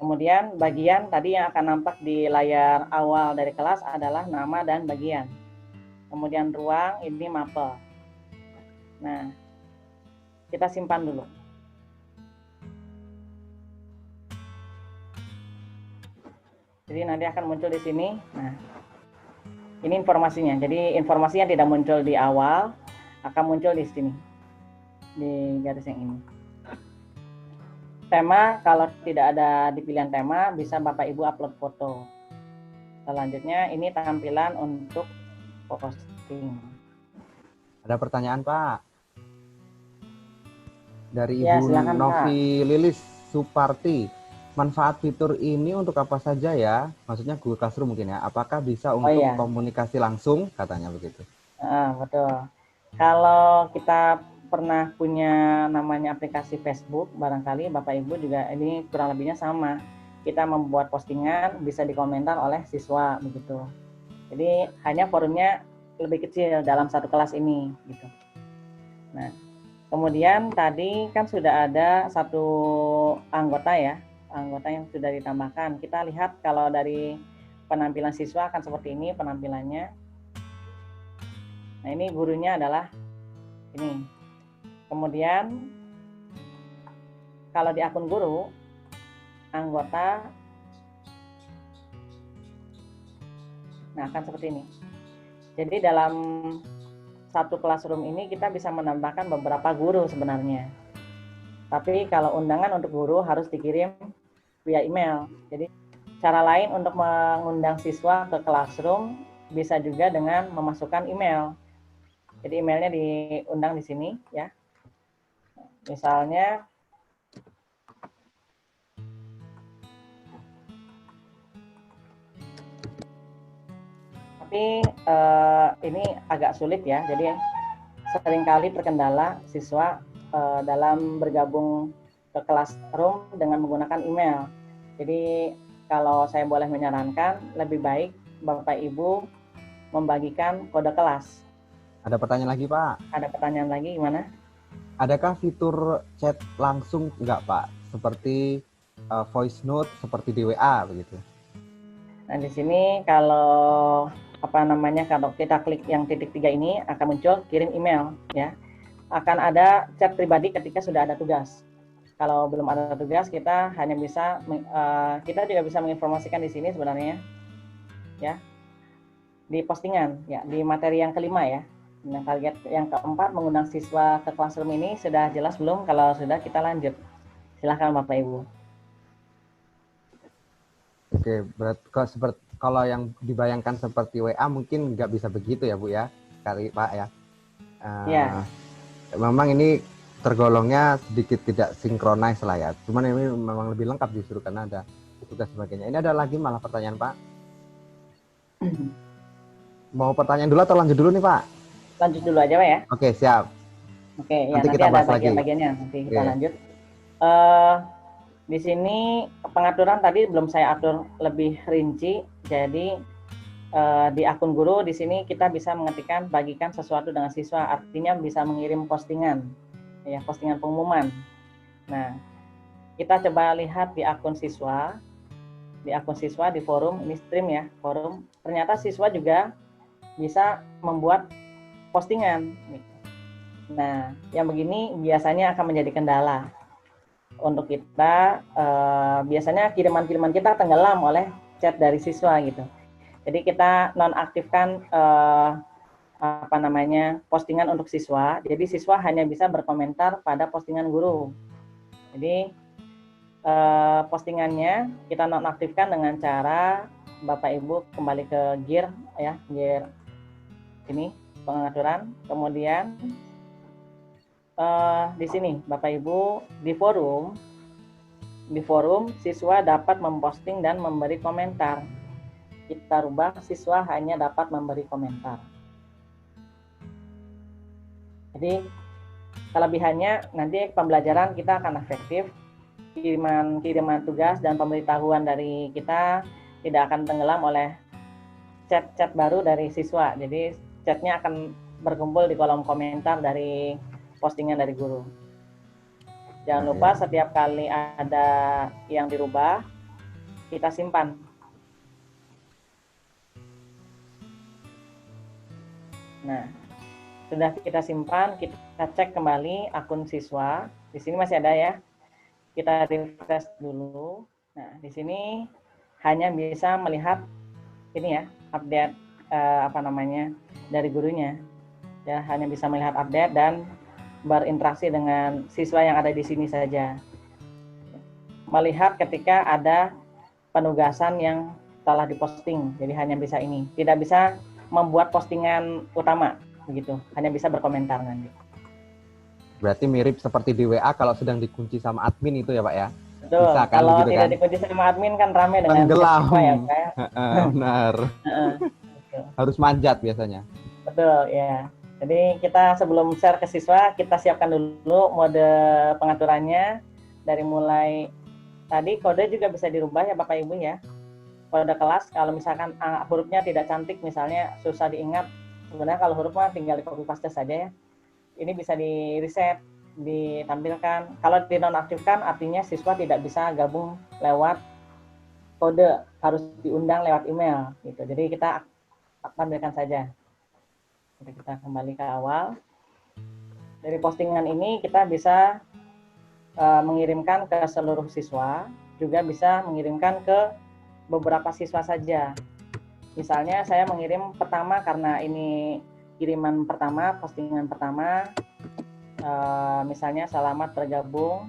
Kemudian bagian tadi yang akan nampak di layar awal dari kelas adalah nama dan bagian. Kemudian ruang ini mapel. Nah, kita simpan dulu. Jadi nanti akan muncul di sini. Nah, ini informasinya. Jadi informasi yang tidak muncul di awal akan muncul di sini, di garis yang ini. Tema, kalau tidak ada di pilihan tema, bisa Bapak Ibu upload foto. Selanjutnya ini tampilan untuk posting. Ada pertanyaan Pak? Dari Ya, Ibu silakan, Novi Pak. Lilis Suparti. manfaat fitur ini untuk apa saja ya? Maksudnya Google Classroom mungkin ya. Apakah bisa untuk iya. komunikasi langsung katanya begitu? Betul. Kalau kita pernah punya namanya aplikasi Facebook, barangkali Bapak Ibu juga ini kurang lebihnya sama. Kita membuat postingan bisa dikomentar oleh siswa begitu. Jadi hanya forumnya lebih kecil dalam satu kelas ini gitu. Nah, kemudian tadi kan sudah ada satu anggota yang sudah ditambahkan. Kita lihat kalau dari penampilan siswa akan seperti ini penampilannya. Nah, ini gurunya adalah ini. Kemudian kalau di akun guru, anggota akan seperti ini. Jadi dalam satu classroom ini kita bisa menambahkan beberapa guru sebenarnya. Tapi kalau undangan untuk guru harus dikirim via email. Jadi cara lain untuk mengundang siswa ke classroom bisa juga dengan memasukkan email. Jadi emailnya diundang di sini ya. Misalnya tapi ini agak sulit ya. Jadi seringkali terkendala siswa dalam bergabung ke classroom dengan menggunakan email. Jadi kalau saya boleh menyarankan, lebih baik Bapak Ibu membagikan kode kelas. Ada pertanyaan lagi Pak? Ada pertanyaan lagi gimana? Adakah fitur chat langsung enggak Pak? Seperti voice note seperti di WA begitu? Nah di sini kalau kalau kita klik yang titik 3 ini akan muncul kirim email ya. Akan ada chat pribadi ketika sudah ada tugas. Kalau belum ada tugas kita hanya bisa kita juga bisa menginformasikan di sini sebenarnya ya. Di postingan ya, di materi yang kelima ya. Nah, target yang keempat mengundang siswa ke classroom ini sudah jelas belum? Kalau sudah kita lanjut. Silakan Bapak Ibu. Oke, berarti kalau yang dibayangkan seperti WA mungkin nggak bisa begitu ya Bu ya, kali Pak ya. Ya. Memang ini tergolongnya sedikit tidak sinkronis lah ya. Cuman ini memang lebih lengkap justru karena ada tugas sebagainya. Ini ada lagi malah pertanyaan Pak. Mau pertanyaan dulu atau lanjut dulu nih Pak? Lanjut dulu aja Pak ya. Oke siap. Oke ya nanti nanti kita ada bahas bagian-bagiannya nanti kita Oke. lanjut. Di sini pengaturan tadi belum saya atur lebih rinci. Jadi di akun guru di sini kita bisa mengetikkan bagikan sesuatu dengan siswa, artinya bisa mengirim postingan ya, postingan pengumuman. Nah, kita coba lihat di akun siswa. Di akun siswa di forum, ini stream ya, forum. Ternyata siswa juga bisa membuat postingan. Nah, yang begini biasanya akan menjadi kendala untuk kita. Biasanya kiriman-kiriman kita tenggelam oleh chat dari siswa gitu. Jadi kita nonaktifkan postingan untuk siswa. Jadi siswa hanya bisa berkomentar pada postingan guru. Jadi postingannya kita nonaktifkan dengan cara Bapak Ibu kembali ke gear ya, gear ini pengaturan. Kemudian di sini Bapak Ibu di forum siswa dapat memposting dan memberi komentar. Kita rubah siswa hanya dapat memberi komentar. Jadi kelebihannya nanti pembelajaran kita akan efektif, kiriman tugas dan pemberitahuan dari kita tidak akan tenggelam oleh chat baru dari siswa. Jadi chatnya akan berkumpul di kolom komentar dari postingan dari guru. Jangan lupa setiap kali ada yang dirubah kita simpan. Nah, sudah kita simpan, kita cek kembali akun siswa. Di sini masih ada ya. Kita refresh dulu. Nah, di sini hanya bisa melihat ini ya, update dari gurunya. Ya, hanya bisa melihat update dan berinteraksi dengan siswa yang ada di sini saja. Melihat ketika ada penugasan yang telah diposting. Jadi hanya bisa ini. Tidak bisa membuat postingan utama begitu, hanya bisa berkomentar nanti. Berarti mirip seperti di WA kalau sedang dikunci sama admin itu ya Pak ya? Betul. Bisa kan Kalau begitu tidak kan? dikunci sama admin kan rame dengan Tenggelam. siswa ya, Pak ya. Benar. Betul. Harus manjat biasanya. Betul, ya. Jadi kita sebelum share ke siswa, kita siapkan dulu mode pengaturannya. Dari mulai tadi kode juga bisa dirubah ya Bapak Ibu ya. Kode kelas, kalau misalkan hurufnya tidak cantik, misalnya susah diingat, sebenarnya kalau huruf mah tinggal di copy paste saja ya. Ini bisa di reset, ditampilkan. Kalau dinonaktifkan artinya siswa tidak bisa gabung lewat kode, harus diundang lewat email gitu. Jadi kita tampilkan saja. Jadi kita kembali ke awal. Dari postingan ini kita bisa mengirimkan ke seluruh siswa, juga bisa mengirimkan ke beberapa siswa saja. Misalnya saya mengirim pertama karena ini kiriman pertama, postingan pertama, misalnya selamat bergabung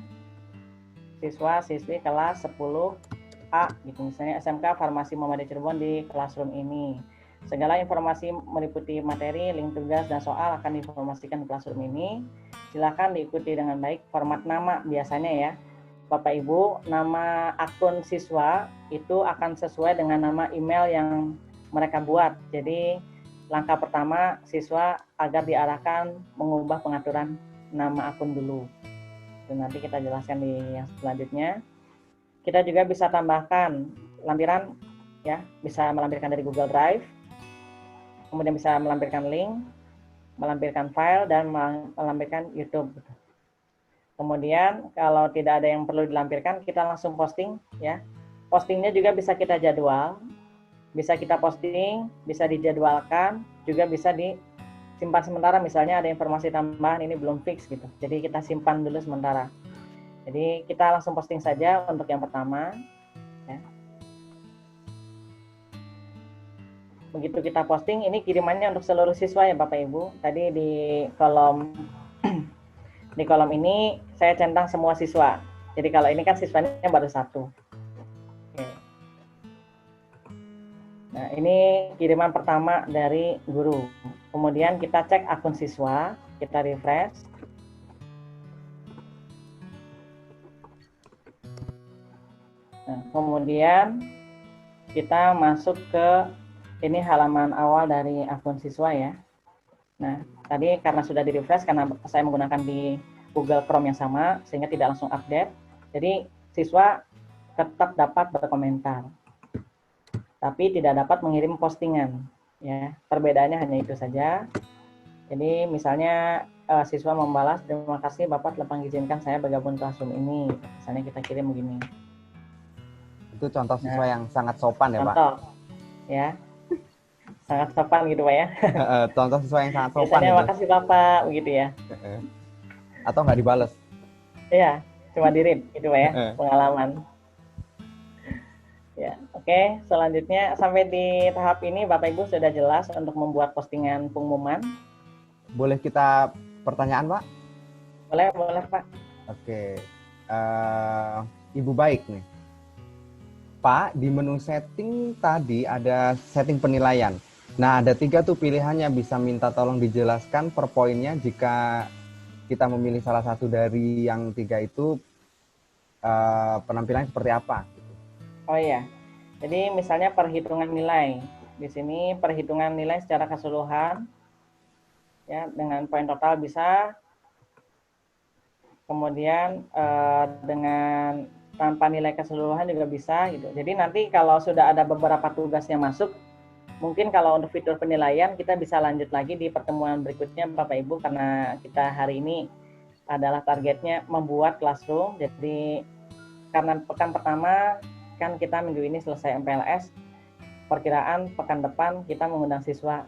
siswa-siswi kelas 10A, gitu. Misalnya SMK Farmasi Muhammadiyah Cirebon di classroom ini. Segala informasi meliputi materi, link tugas, dan soal akan diinformasikan di classroom ini. Silakan diikuti dengan baik. Format nama biasanya ya, Bapak Ibu, nama akun siswa itu akan sesuai dengan nama email yang mereka buat. Jadi langkah pertama siswa agar diarahkan mengubah pengaturan nama akun dulu. Itu nanti kita jelaskan di yang selanjutnya. Kita juga bisa tambahkan lampiran ya, bisa melampirkan dari Google Drive, kemudian bisa melampirkan link, melampirkan file, dan melampirkan YouTube. Kemudian kalau tidak ada yang perlu dilampirkan, kita langsung posting ya. Postingnya juga bisa kita jadwal, bisa kita posting, bisa dijadwalkan, juga bisa disimpan sementara. Misalnya ada informasi tambahan ini belum fix gitu, jadi kita simpan dulu sementara. Jadi kita langsung posting saja untuk yang pertama ya. Begitu kita posting, ini kirimannya untuk seluruh siswa ya Bapak Ibu. Tadi di kolom ini saya centang semua siswa. Jadi kalau ini kan siswanya baru satu. Oke. Nah, ini kiriman pertama dari guru. Kemudian kita cek akun siswa, kita refresh. Nah, kemudian kita masuk ke ini halaman awal dari akun siswa ya. Nah, tadi karena sudah di-refresh, karena saya menggunakan di Google Chrome yang sama, sehingga tidak langsung update. Jadi, siswa tetap dapat berkomentar, tapi tidak dapat mengirim postingan. Ya, perbedaannya hanya itu saja. Jadi, misalnya siswa membalas, terima kasih Bapak telah mengizinkan saya bergabung classroom ini. Misalnya kita kirim begini. Itu contoh siswa yang sangat sopan ya Pak? Contoh, ya. Sangat sopan gitu Pak ya. Contoh siswa yang sangat sopan. Biasanya gitu. makasih Bapak begitu ya. Atau nggak dibales? Iya, cuma di-read gitu Pak ya, pengalaman. Ya, oke. Selanjutnya sampai di tahap ini Bapak Ibu sudah jelas untuk membuat postingan pengumuman. Boleh kita pertanyaan Pak? Boleh Pak. Oke. Ibu baik nih. Pak, di menu setting tadi ada setting penilaian. Nah, ada 3 tuh pilihannya, bisa minta tolong dijelaskan per poinnya jika kita memilih salah satu dari yang 3 itu penampilannya seperti apa. Oh iya, jadi misalnya perhitungan nilai. Di sini perhitungan nilai secara keseluruhan, ya dengan poin total bisa. Kemudian dengan tanpa nilai keseluruhan juga bisa gitu. Jadi nanti kalau sudah ada beberapa tugas yang masuk, mungkin kalau untuk fitur penilaian kita bisa lanjut lagi di pertemuan berikutnya Bapak Ibu, karena kita hari ini adalah targetnya membuat classroom. Jadi karena pekan pertama kan kita minggu ini selesai MPLS, perkiraan pekan depan kita mengundang siswa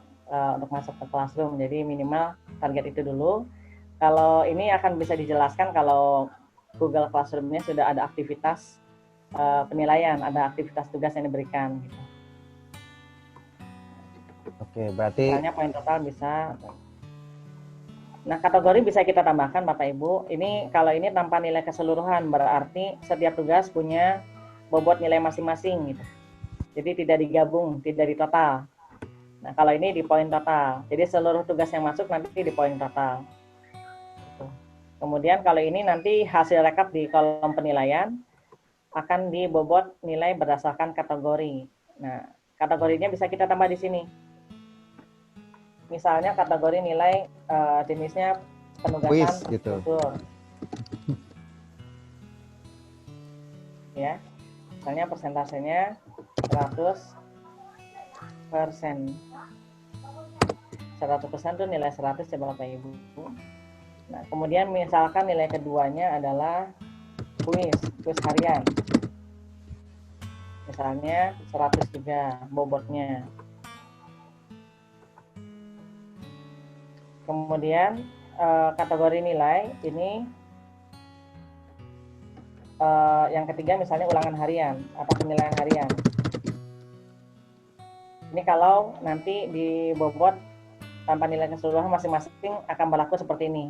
untuk masuk ke classroom. Jadi minimal target itu dulu. Kalau ini akan bisa dijelaskan kalau Google Classroom-nya sudah ada aktivitas penilaian, ada aktivitas tugas yang diberikan. Gitu. Oke, berarti misalnya poin total bisa. Nah, kategori bisa kita tambahkan Bapak Ibu. Ini kalau ini tanpa nilai keseluruhan, berarti setiap tugas punya bobot nilai masing-masing gitu. Jadi tidak digabung, tidak di total. Nah, kalau ini di poin total. Jadi seluruh tugas yang masuk nanti di poin total. Gitu. Kemudian kalau ini nanti hasil rekap di kolom penilaian. akan dibobot nilai berdasarkan kategori. Nah, kategorinya bisa kita tambah di sini. Misalnya kategori nilai jenisnya penugasan Quiz gitu. struktur. Ya, misalnya persentasenya 100%. 100% itu nilai 100 ya Bapak Ibu. Nah, kemudian misalkan nilai keduanya adalah kuis harian. Misalnya 100 juga bobotnya. Kemudian kategori nilai ini yang ketiga misalnya ulangan harian atau penilaian harian. Ini kalau nanti dibobot tanpa nilai keseluruhan masing-masing akan berlaku seperti ini.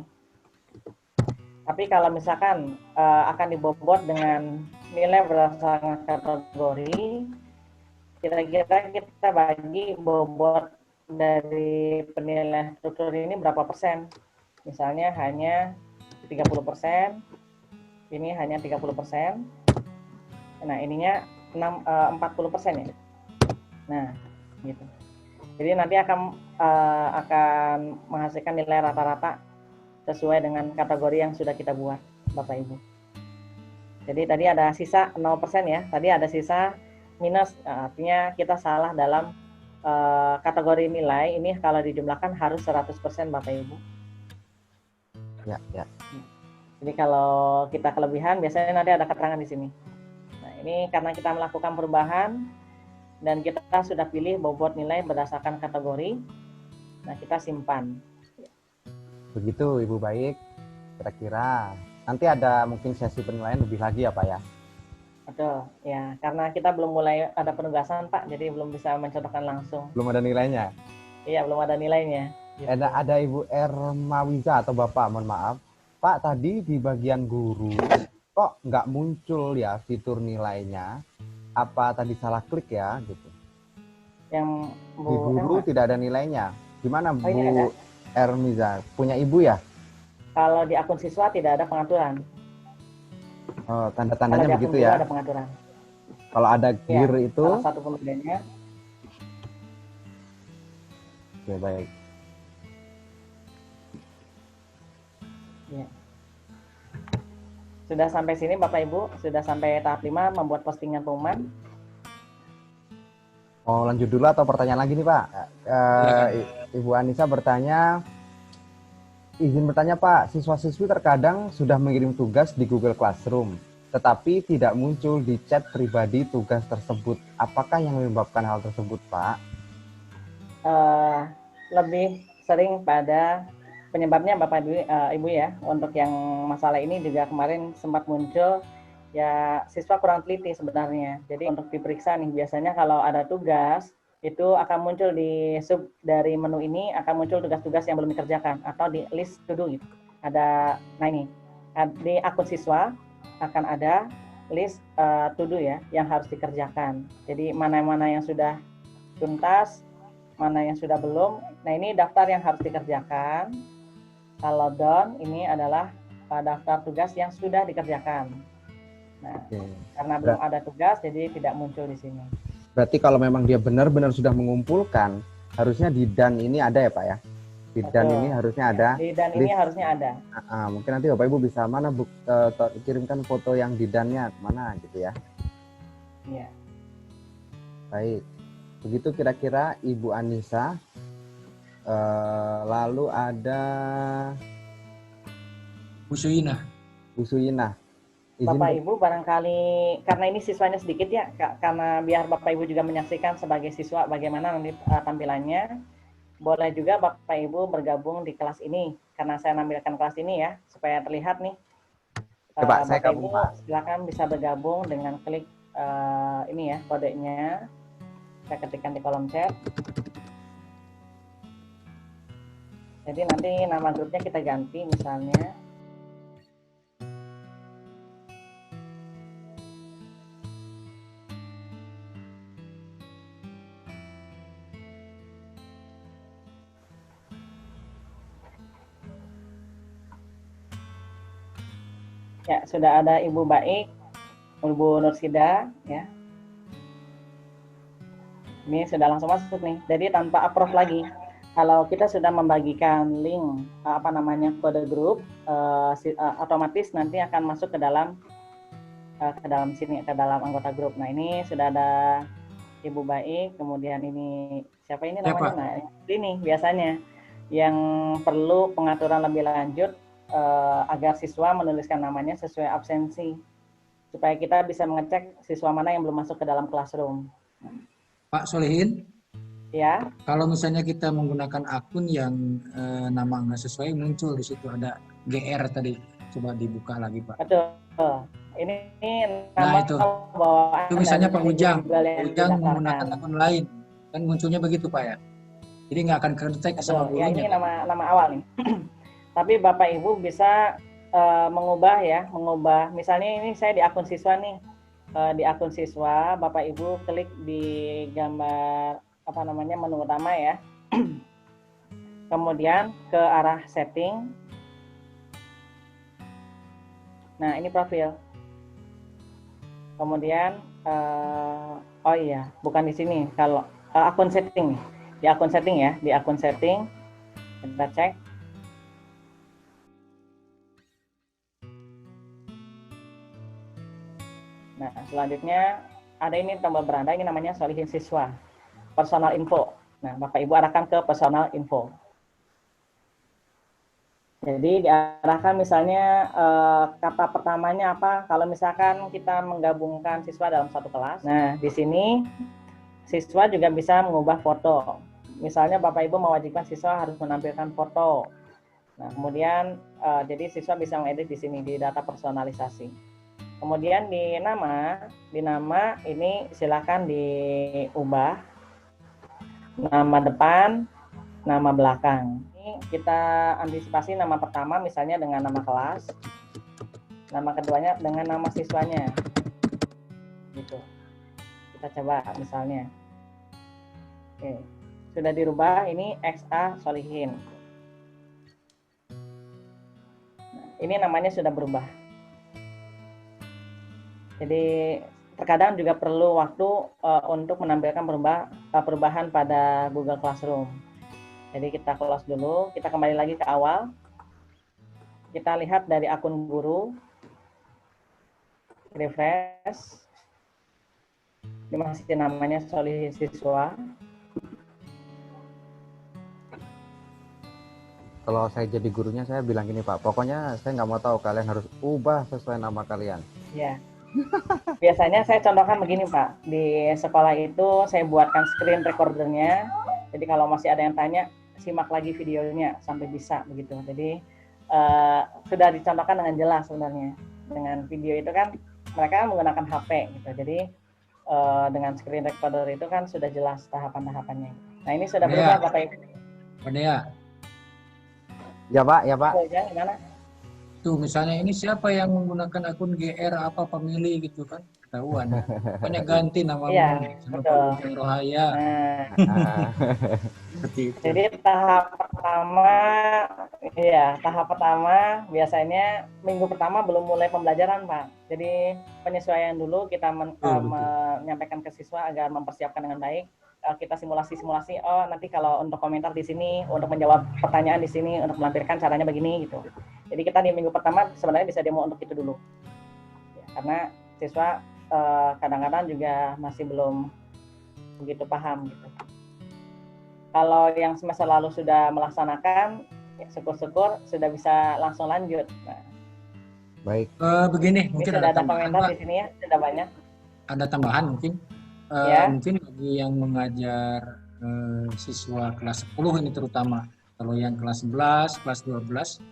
Tapi kalau misalkan akan dibobot dengan nilai berdasarkan kategori, kira-kira kita bagi bobot dari penilaian struktur ini berapa persen? Misalnya hanya 30%, ini hanya 30%. Nah, ininya 40% ya. Nah, gitu. Jadi nanti akan menghasilkan nilai rata-rata sesuai dengan kategori yang sudah kita buat, Bapak Ibu. Jadi tadi ada sisa 0% ya. Tadi ada sisa minus, artinya kita salah dalam kategori nilai. Ini kalau dijumlahkan harus 100% Bapak Ibu. Ya, ya. Jadi kalau kita kelebihan biasanya nanti ada keterangan di sini. Nah, ini karena kita melakukan perubahan dan kita sudah pilih bobot nilai berdasarkan kategori. Nah, kita simpan. Begitu Ibu Baik. Kira-kira nanti ada mungkin sesi penilaian lebih lagi ya Pak ya? Betul, ya. Karena kita belum mulai ada penugasan Pak, jadi belum bisa mencontohkan langsung. Belum ada nilainya? Iya, belum ada nilainya. Gitu. Ada Ibu Ermawiza atau Bapak, mohon maaf. Pak, tadi di bagian guru, kok nggak muncul ya fitur nilainya? Apa tadi salah klik ya? Gitu. Yang Bu Di guru Emma, tidak ada nilainya. Gimana Bu ini ada. Ermiza? Punya Ibu ya? Kalau di akun siswa tidak ada pengaturan. Oh, Kalau tanda-tandanya di akun begitu guru ya? ada pengaturan. Kalau ada gear Ya, itu, salah satu pembedanya. oke baik. Ya. Sudah sampai sini Bapak Ibu, sudah sampai tahap 5 membuat postingan pengumuman. Mau lanjut dulu atau pertanyaan lagi nih Pak? Ibu Anissa bertanya, izin bertanya Pak, siswa-siswi terkadang sudah mengirim tugas di Google Classroom, tetapi tidak muncul di chat pribadi tugas tersebut. Apakah yang menyebabkan hal tersebut Pak? Lebih sering pada penyebabnya Bapak Ibu ya. Untuk yang masalah ini juga kemarin sempat muncul ya, siswa kurang teliti sebenarnya. Jadi untuk diperiksa nih, biasanya kalau ada tugas itu akan muncul di sub dari menu ini, akan muncul tugas-tugas yang belum dikerjakan atau di list to do gitu. Ada, nah ini di akun siswa akan ada list to do ya yang harus dikerjakan. Jadi mana-mana yang sudah tuntas, mana yang sudah belum. Nah, ini daftar yang harus dikerjakan. Kalau done, ini adalah daftar tugas yang sudah dikerjakan. Nah, karena belum ada tugas, jadi tidak muncul di sini. Berarti kalau memang dia benar-benar sudah mengumpulkan, harusnya di done ini ada ya Pak ya? Di done ini harusnya ada. Di done ini harusnya ada. Mungkin nanti Bapak Ibu bisa mana kirimkan foto yang di done-nya mana gitu ya? Iya. Baik. Begitu kira-kira Ibu Anissa. Lalu ada Bu Suyina. Bu Suyina. Bapak Ibu barangkali karena ini siswanya sedikit ya, karena biar Bapak Ibu juga menyaksikan sebagai siswa bagaimana nanti tampilannya, boleh juga Bapak Ibu bergabung di kelas ini karena saya nampilkan kelas ini ya supaya terlihat nih. Coba saya Bapak gabung Ibu Pak. silakan bisa bergabung dengan klik ini ya kodenya. Saya ketikkan di kolom chat. Jadi nanti nama grupnya kita ganti misalnya. Ya, sudah ada Ibu Baik. Bu Nursida, ya. Ini sudah langsung masuk nih. Jadi tanpa approve lagi. Kalau kita sudah membagikan link kode grup, otomatis nanti akan masuk ke dalam sini, ke dalam anggota grup. Nah, ini sudah ada Ibu Baik, kemudian ini siapa ini namanya? Nah, ini biasanya yang perlu pengaturan lebih lanjut agar siswa menuliskan namanya sesuai absensi, supaya kita bisa mengecek siswa mana yang belum masuk ke dalam classroom. Pak Solehin, ya. Kalau misalnya kita menggunakan akun yang nama nggak sesuai, muncul di situ ada GR tadi, coba dibuka lagi Pak. Betul. Ini nama itu misalnya Pak Ujang menggunakan akun lain, kan munculnya begitu Pak ya. Jadi nggak akan kedetek sama gurunya. Ya, ini nama awal nih. Tapi Bapak Ibu bisa mengubah. Misalnya ini saya di akun siswa nih. Di akun siswa, Bapak Ibu klik di gambar menu utama ya. Kemudian ke arah setting. Nah, ini profil. Kemudian bukan di sini. Kalau akun setting nih. Di akun setting ya, di akun setting kita cek. Nah, selanjutnya ada ini tombol beranda, ini namanya Solihin Siswa, personal info. Nah, Bapak Ibu arahkan ke personal info. Jadi diarahkan misalnya kata pertamanya apa, kalau misalkan kita menggabungkan siswa dalam satu kelas. Nah, di sini siswa juga bisa mengubah foto. Misalnya Bapak Ibu mewajibkan siswa harus menampilkan foto. Nah, kemudian jadi siswa bisa mengedit di sini di data personalisasi. Kemudian di nama ini silakan diubah nama depan, nama belakang. Ini kita antisipasi nama pertama misalnya dengan nama kelas, nama keduanya dengan nama siswanya. Gitu. Kita coba misalnya. Oke, sudah dirubah, ini XA Solihin. Nah, ini namanya sudah berubah. Jadi terkadang juga perlu waktu untuk menampilkan perubahan pada Google Classroom. Jadi kita close dulu, kita kembali lagi ke awal. Kita lihat dari akun guru, refresh. Ini masih namanya Solihin Siswa. Kalau saya jadi gurunya, saya bilang gini Pak, pokoknya saya nggak mau tahu, kalian harus ubah sesuai nama kalian. Ya. Biasanya saya contohkan begini Pak, di sekolah itu saya buatkan screen recordernya, jadi kalau masih ada yang tanya, simak lagi videonya sampai bisa begitu. Jadi sudah dicontohkan dengan jelas sebenarnya. Dengan video itu kan mereka menggunakan HP gitu, jadi dengan screen recorder itu kan sudah jelas tahapan-tahapannya. Nah, ini sudah berubah Bapak Ibu. Pak Dea. Ya Pak, ya Pak. Gimana? Tuh misalnya ini siapa yang menggunakan akun GR apa pemilih gitu kan, ketahuan. Pokoknya ganti nama sama Pak Rohaya. Jadi tahap pertama biasanya minggu pertama belum mulai pembelajaran Pak. Jadi penyesuaian dulu, kita menyampaikan ke siswa agar mempersiapkan dengan baik. Kita simulasi, nanti kalau untuk komentar di sini, untuk menjawab pertanyaan di sini, untuk melampirkan caranya begini gitu. Jadi kita di minggu pertama sebenarnya bisa demo untuk itu dulu. Ya, karena siswa kadang-kadang juga masih belum begitu paham gitu. Kalau yang semester lalu sudah melaksanakan, ya syukur-syukur sudah bisa langsung lanjut. Nah, baik. Begini, mungkin sudah ada komentar di sini ya, sudah banyak. Ada tambahan mungkin. Mungkin bagi yang mengajar siswa kelas 10 ini terutama, kalau yang kelas 11, kelas 12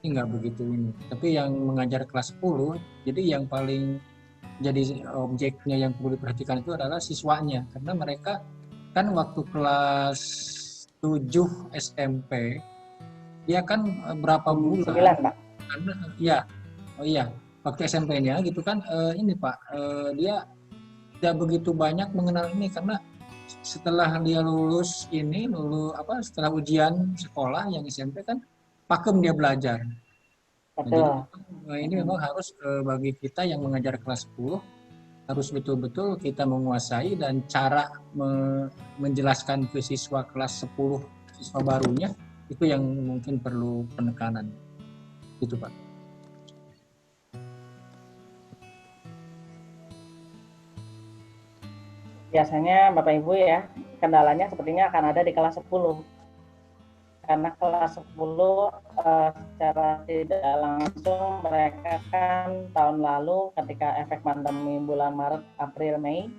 ini nggak begitu ini. Tapi yang mengajar kelas 10, jadi yang paling jadi objeknya yang perlu diperhatikan itu adalah siswanya, karena mereka kan waktu kelas 7 SMP dia kan berapa bulan? 9, Pak. Karena waktu SMP-nya gitu kan ini Pak, dia tidak begitu banyak mengenal ini, karena setelah dia setelah ujian sekolah yang SMP kan pakem dia belajar. Betul. Jadi ini memang harus bagi kita yang mengajar kelas 10 harus betul-betul kita menguasai, dan cara menjelaskan ke siswa kelas 10, siswa barunya, itu yang mungkin perlu penekanan. Gitu Pak. Biasanya Bapak Ibu ya, kendalanya sepertinya akan ada di kelas 10. Karena kelas 10 secara tidak langsung mereka kan tahun lalu ketika efek pandemi bulan Maret, April, Mei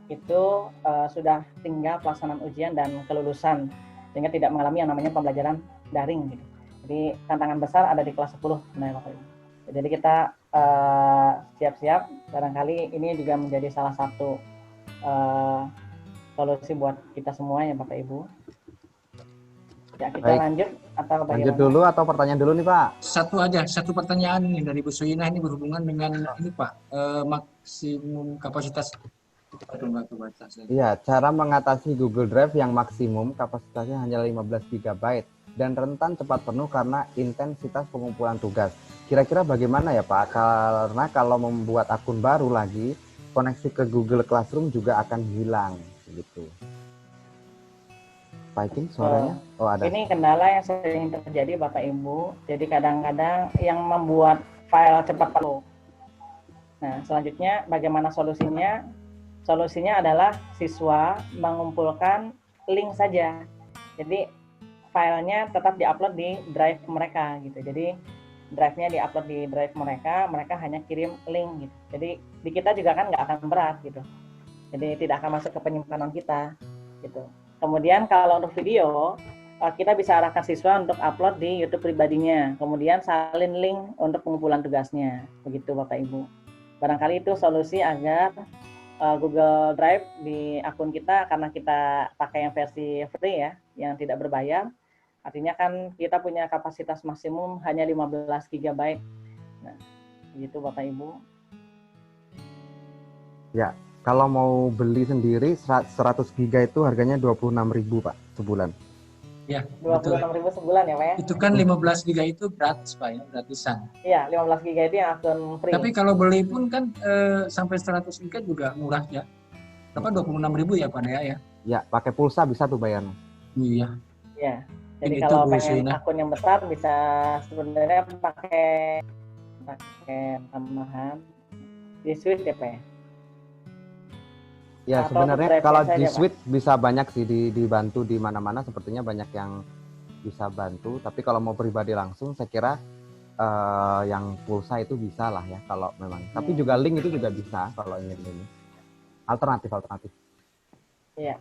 itu sudah tinggal pelaksanaan ujian dan kelulusan, sehingga tidak mengalami yang namanya pembelajaran daring gitu. Jadi tantangan besar ada di kelas 10 nah Bapak Ibu. Jadi kita siap-siap, barangkali ini juga menjadi salah satu solusi buat kita semua ya Bapak Ibu. Ya, kita Baik. lanjut atau bagaimana? Lanjut dulu atau pertanyaan dulu nih Pak? Satu pertanyaan ini dari Bu Suina, ini berhubungan dengan ini Pak, maksimum kapasitas. Iya, cara mengatasi Google Drive yang maksimum kapasitasnya hanya 15 GB dan rentan cepat penuh karena intensitas pengumpulan tugas. Kira-kira bagaimana ya Pak? Karena kalau membuat akun baru lagi, koneksi ke Google Classroom juga akan hilang gitu. Viking suaranya? Oh ada. Ini kendala yang sering terjadi Bapak Ibu. Jadi kadang-kadang yang membuat file cepat penuh. Nah, selanjutnya bagaimana solusinya? Solusinya adalah siswa mengumpulkan link saja. Jadi filenya tetap diupload di drive mereka gitu. Jadi drive-nya diupload di drive mereka hanya kirim link gitu. Jadi di kita juga kan nggak akan berat gitu. Jadi tidak akan masuk ke penyimpanan kita gitu. Kemudian kalau untuk video, kita bisa arahkan siswa untuk upload di YouTube pribadinya. Kemudian salin link untuk pengumpulan tugasnya. Begitu Bapak Ibu. Barangkali itu solusi agar Google Drive di akun kita, karena kita pakai yang versi free ya, yang tidak berbayar. Artinya kan kita punya kapasitas maksimum hanya 15 GB. Nah, begitu Bapak Ibu. Ya. Kalau mau beli sendiri 100 GB itu harganya 26.000 Pak sebulan. Ya, 26.000 sebulan ya Pak ya. Itu kan 15 GB itu gratis Pak ya, gratisan. Iya, 15 GB itu yang akun free. Tapi kalau beli pun kan sampai 100 GB juga murah ya. Berapa 26.000 ya Pak ya? Ya, pakai pulsa bisa tuh bayarnya. Iya. Ya. Jadi Itu kalau Bu pengen Suina. akun yang besar bisa sebenarnya pakai tambahan di Switch ya Pak ya. Ya Atau sebenarnya kalau saja, di Pak. Switch bisa banyak sih dibantu di mana-mana, sepertinya banyak yang bisa bantu. Tapi kalau mau pribadi langsung, saya kira yang pulsa itu bisa lah ya kalau memang. Tapi juga link itu juga bisa kalau ingin ini. Alternatif. Iya.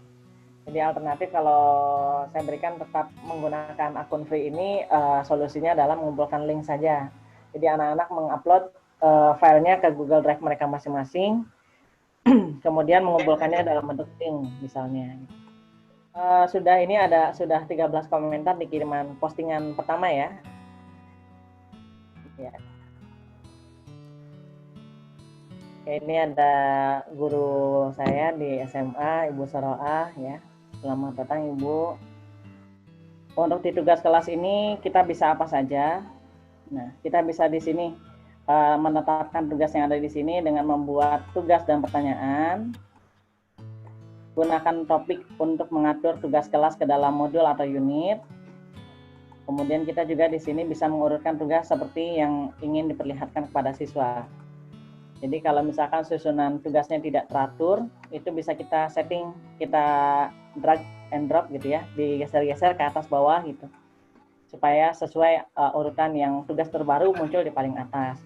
Jadi alternatif kalau saya berikan tetap menggunakan akun free ini, solusinya adalah mengumpulkan link saja. Jadi anak-anak mengupload filenya ke Google Drive mereka masing-masing. Kemudian mengumpulkannya dalam bentuk link misalnya. Sudah 13 komentar di kiriman postingan pertama ya. Ya. Oke, ini ada guru saya di SMA, Ibu Saroah ya. Selamat datang Ibu. Untuk di tugas kelas ini kita bisa apa saja? Nah, kita bisa di sini menetapkan tugas yang ada di sini dengan membuat tugas dan pertanyaan. Gunakan topik untuk mengatur tugas kelas ke dalam modul atau unit. Kemudian kita juga di sini bisa mengurutkan tugas seperti yang ingin diperlihatkan kepada siswa. Jadi kalau misalkan susunan tugasnya tidak teratur, itu bisa kita setting, kita drag and drop gitu ya, digeser-geser ke atas bawah gitu. Supaya sesuai urutan yang tugas terbaru muncul di paling atas.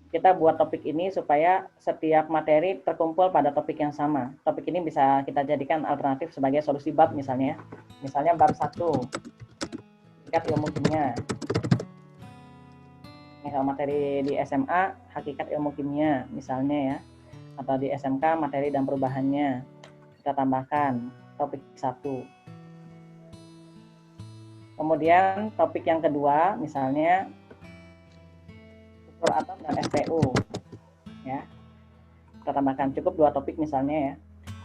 Kita buat topik ini supaya setiap materi terkumpul pada topik yang sama. Topik ini bisa kita jadikan alternatif sebagai solusi bab misalnya. Misalnya bab 1, hakikat ilmu kimia. Kalau materi di SMA, hakikat ilmu kimia misalnya ya. Atau di SMK, materi dan perubahannya. Kita tambahkan topik 1. Kemudian topik yang kedua misalnya struktur atom dan SPU ya. Kita tambahkan cukup 2 topik misalnya ya.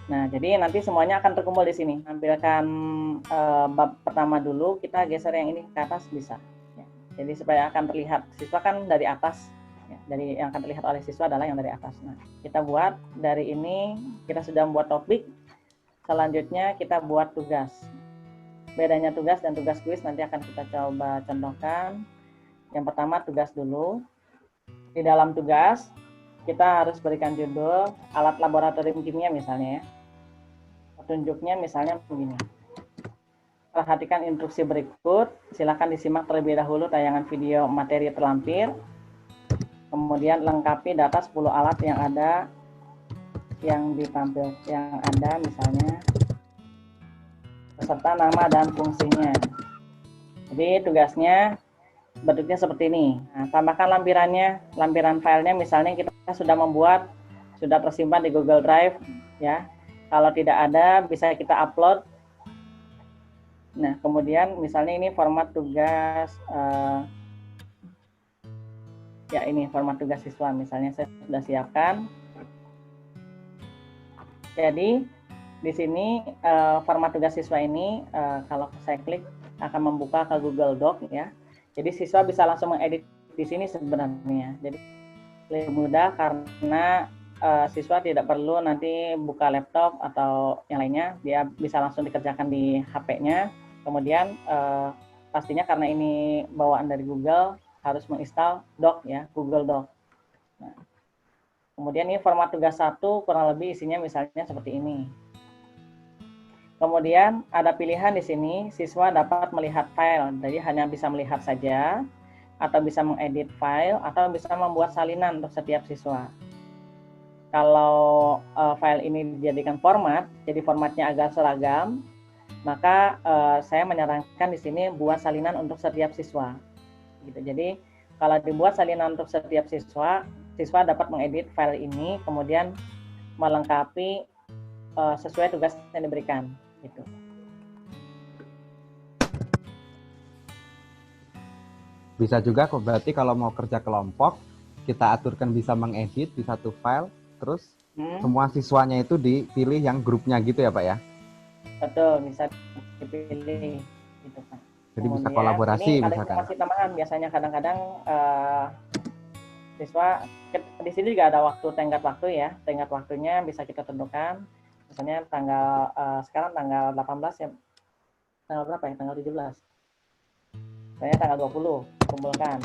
Nah, jadi nanti semuanya akan terkumpul di sini. Tampilkan bab pertama dulu, kita geser yang ini ke atas bisa. Ya. Jadi supaya akan terlihat, siswa kan dari atas. Ya. Dari yang akan terlihat oleh siswa adalah yang dari atas. Nah, kita buat dari ini, kita sudah membuat topik. Selanjutnya kita buat tugas. Bedanya tugas dan tugas kuis nanti akan kita coba contohkan. Yang pertama tugas dulu. Di dalam tugas, kita harus berikan judul alat laboratorium kimia misalnya ya. Petunjuknya misalnya begini. Perhatikan instruksi berikut, silakan disimak terlebih dahulu tayangan video materi terlampir. Kemudian lengkapi data 10 alat yang ada misalnya beserta nama dan fungsinya. Jadi tugasnya bentuknya seperti ini. Nah, tambahkan lampiran filenya misalnya kita sudah tersimpan di Google Drive ya. Kalau tidak ada bisa kita upload. Nah, kemudian misalnya ini format tugas ini format tugas siswa misalnya saya sudah siapkan. Jadi di sini format tugas siswa ini kalau saya klik akan membuka ke Google Doc ya. Jadi siswa bisa langsung mengedit di sini sebenarnya. Jadi lebih mudah karena siswa tidak perlu nanti buka laptop atau yang lainnya, dia bisa langsung dikerjakan di HP-nya. Kemudian pastinya karena ini bawaan dari Google harus menginstal Doc ya, Google Doc. Nah, kemudian ini format tugas 1 kurang lebih isinya misalnya seperti ini. Kemudian ada pilihan di sini, siswa dapat melihat file, jadi hanya bisa melihat saja, atau bisa mengedit file, atau bisa membuat salinan untuk setiap siswa. Kalau file ini dijadikan format, jadi formatnya agak seragam, maka saya menyarankan di sini buat salinan untuk setiap siswa. Gitu. Jadi kalau dibuat salinan untuk setiap siswa, siswa dapat mengedit file ini, kemudian melengkapi sesuai tugas yang diberikan. Gitu. Bisa juga kok, berarti kalau mau kerja kelompok, kita aturkan bisa mengedit di satu file, terus semua siswanya itu dipilih yang grupnya gitu ya Pak ya? Betul, bisa dipilih gitu Pak. Jadi kemudian, bisa kolaborasi ini misalkan. ada tambahan, biasanya kadang-kadang siswa, di sini juga ada tenggat waktu ya, tenggat waktunya bisa kita tentukan. Misalnya sekarang tanggal 18 ya, tanggal berapa ya? Tanggal 17. Misalnya tanggal 20, kumpulkan.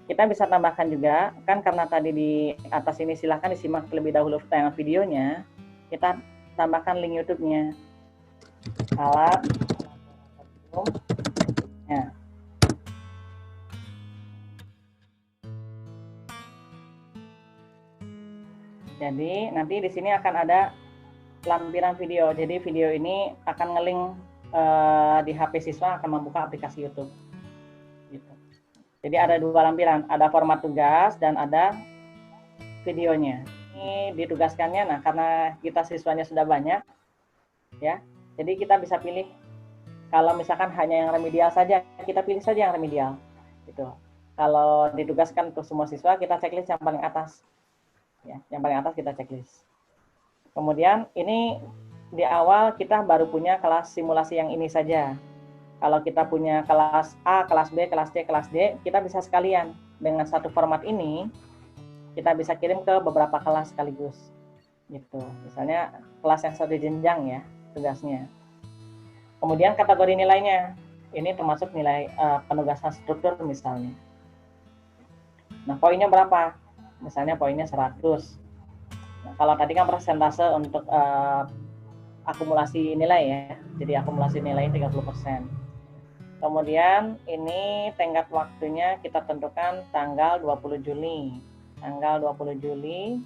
Kita bisa tambahkan juga, kan karena tadi di atas ini silahkan disimak terlebih dahulu tayangan videonya, kita tambahkan link YouTube-nya. Alat ya. Jadi nanti di sini akan ada lampiran video. Jadi video ini akan nge-link di HP siswa, akan membuka aplikasi YouTube. Gitu. Jadi ada 2 lampiran, ada format tugas dan ada videonya. Ini ditugaskannya, nah karena kita siswanya sudah banyak, ya, jadi kita bisa pilih. Kalau misalkan hanya yang remedial saja, kita pilih saja yang remedial. Gitu. Kalau ditugaskan untuk semua siswa, kita checklist yang paling atas. Ya, yang paling atas kita checklist. Kemudian ini di awal kita baru punya kelas simulasi yang ini saja. Kalau kita punya kelas A, kelas B, kelas C, kelas D, kita bisa sekalian. Dengan satu format ini, kita bisa kirim ke beberapa kelas sekaligus. Gitu. Misalnya kelas yang satu jenjang ya, tugasnya. Kemudian kategori nilainya. Ini termasuk nilai penugasan struktur misalnya. Nah, poinnya berapa? Misalnya poinnya 100. Nah, kalau tadi kan persentase untuk akumulasi nilai ya. Jadi akumulasi nilai 30%. Kemudian ini tenggat waktunya kita tentukan tanggal 20 Juli. Tanggal 20 Juli,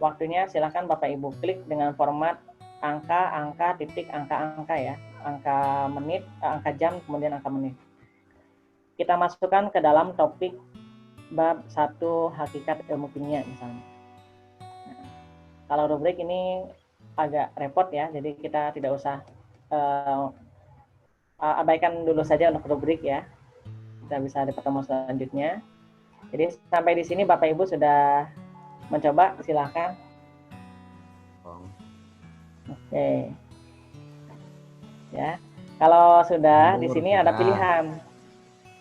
waktunya silakan Bapak Ibu klik dengan format angka, titik, angka ya. Angka menit, angka jam, kemudian angka menit. Kita masukkan ke dalam topik bab 1 hakikat ilmu kimia misalnya. Nah, kalau rubrik ini agak repot ya, jadi kita tidak usah abaikan dulu saja untuk rubrik ya. Kita bisa di pertemuan selanjutnya. Jadi sampai di sini Bapak Ibu sudah mencoba, silakan. Oke. Ya. Kalau sudah di sini ada pilihan.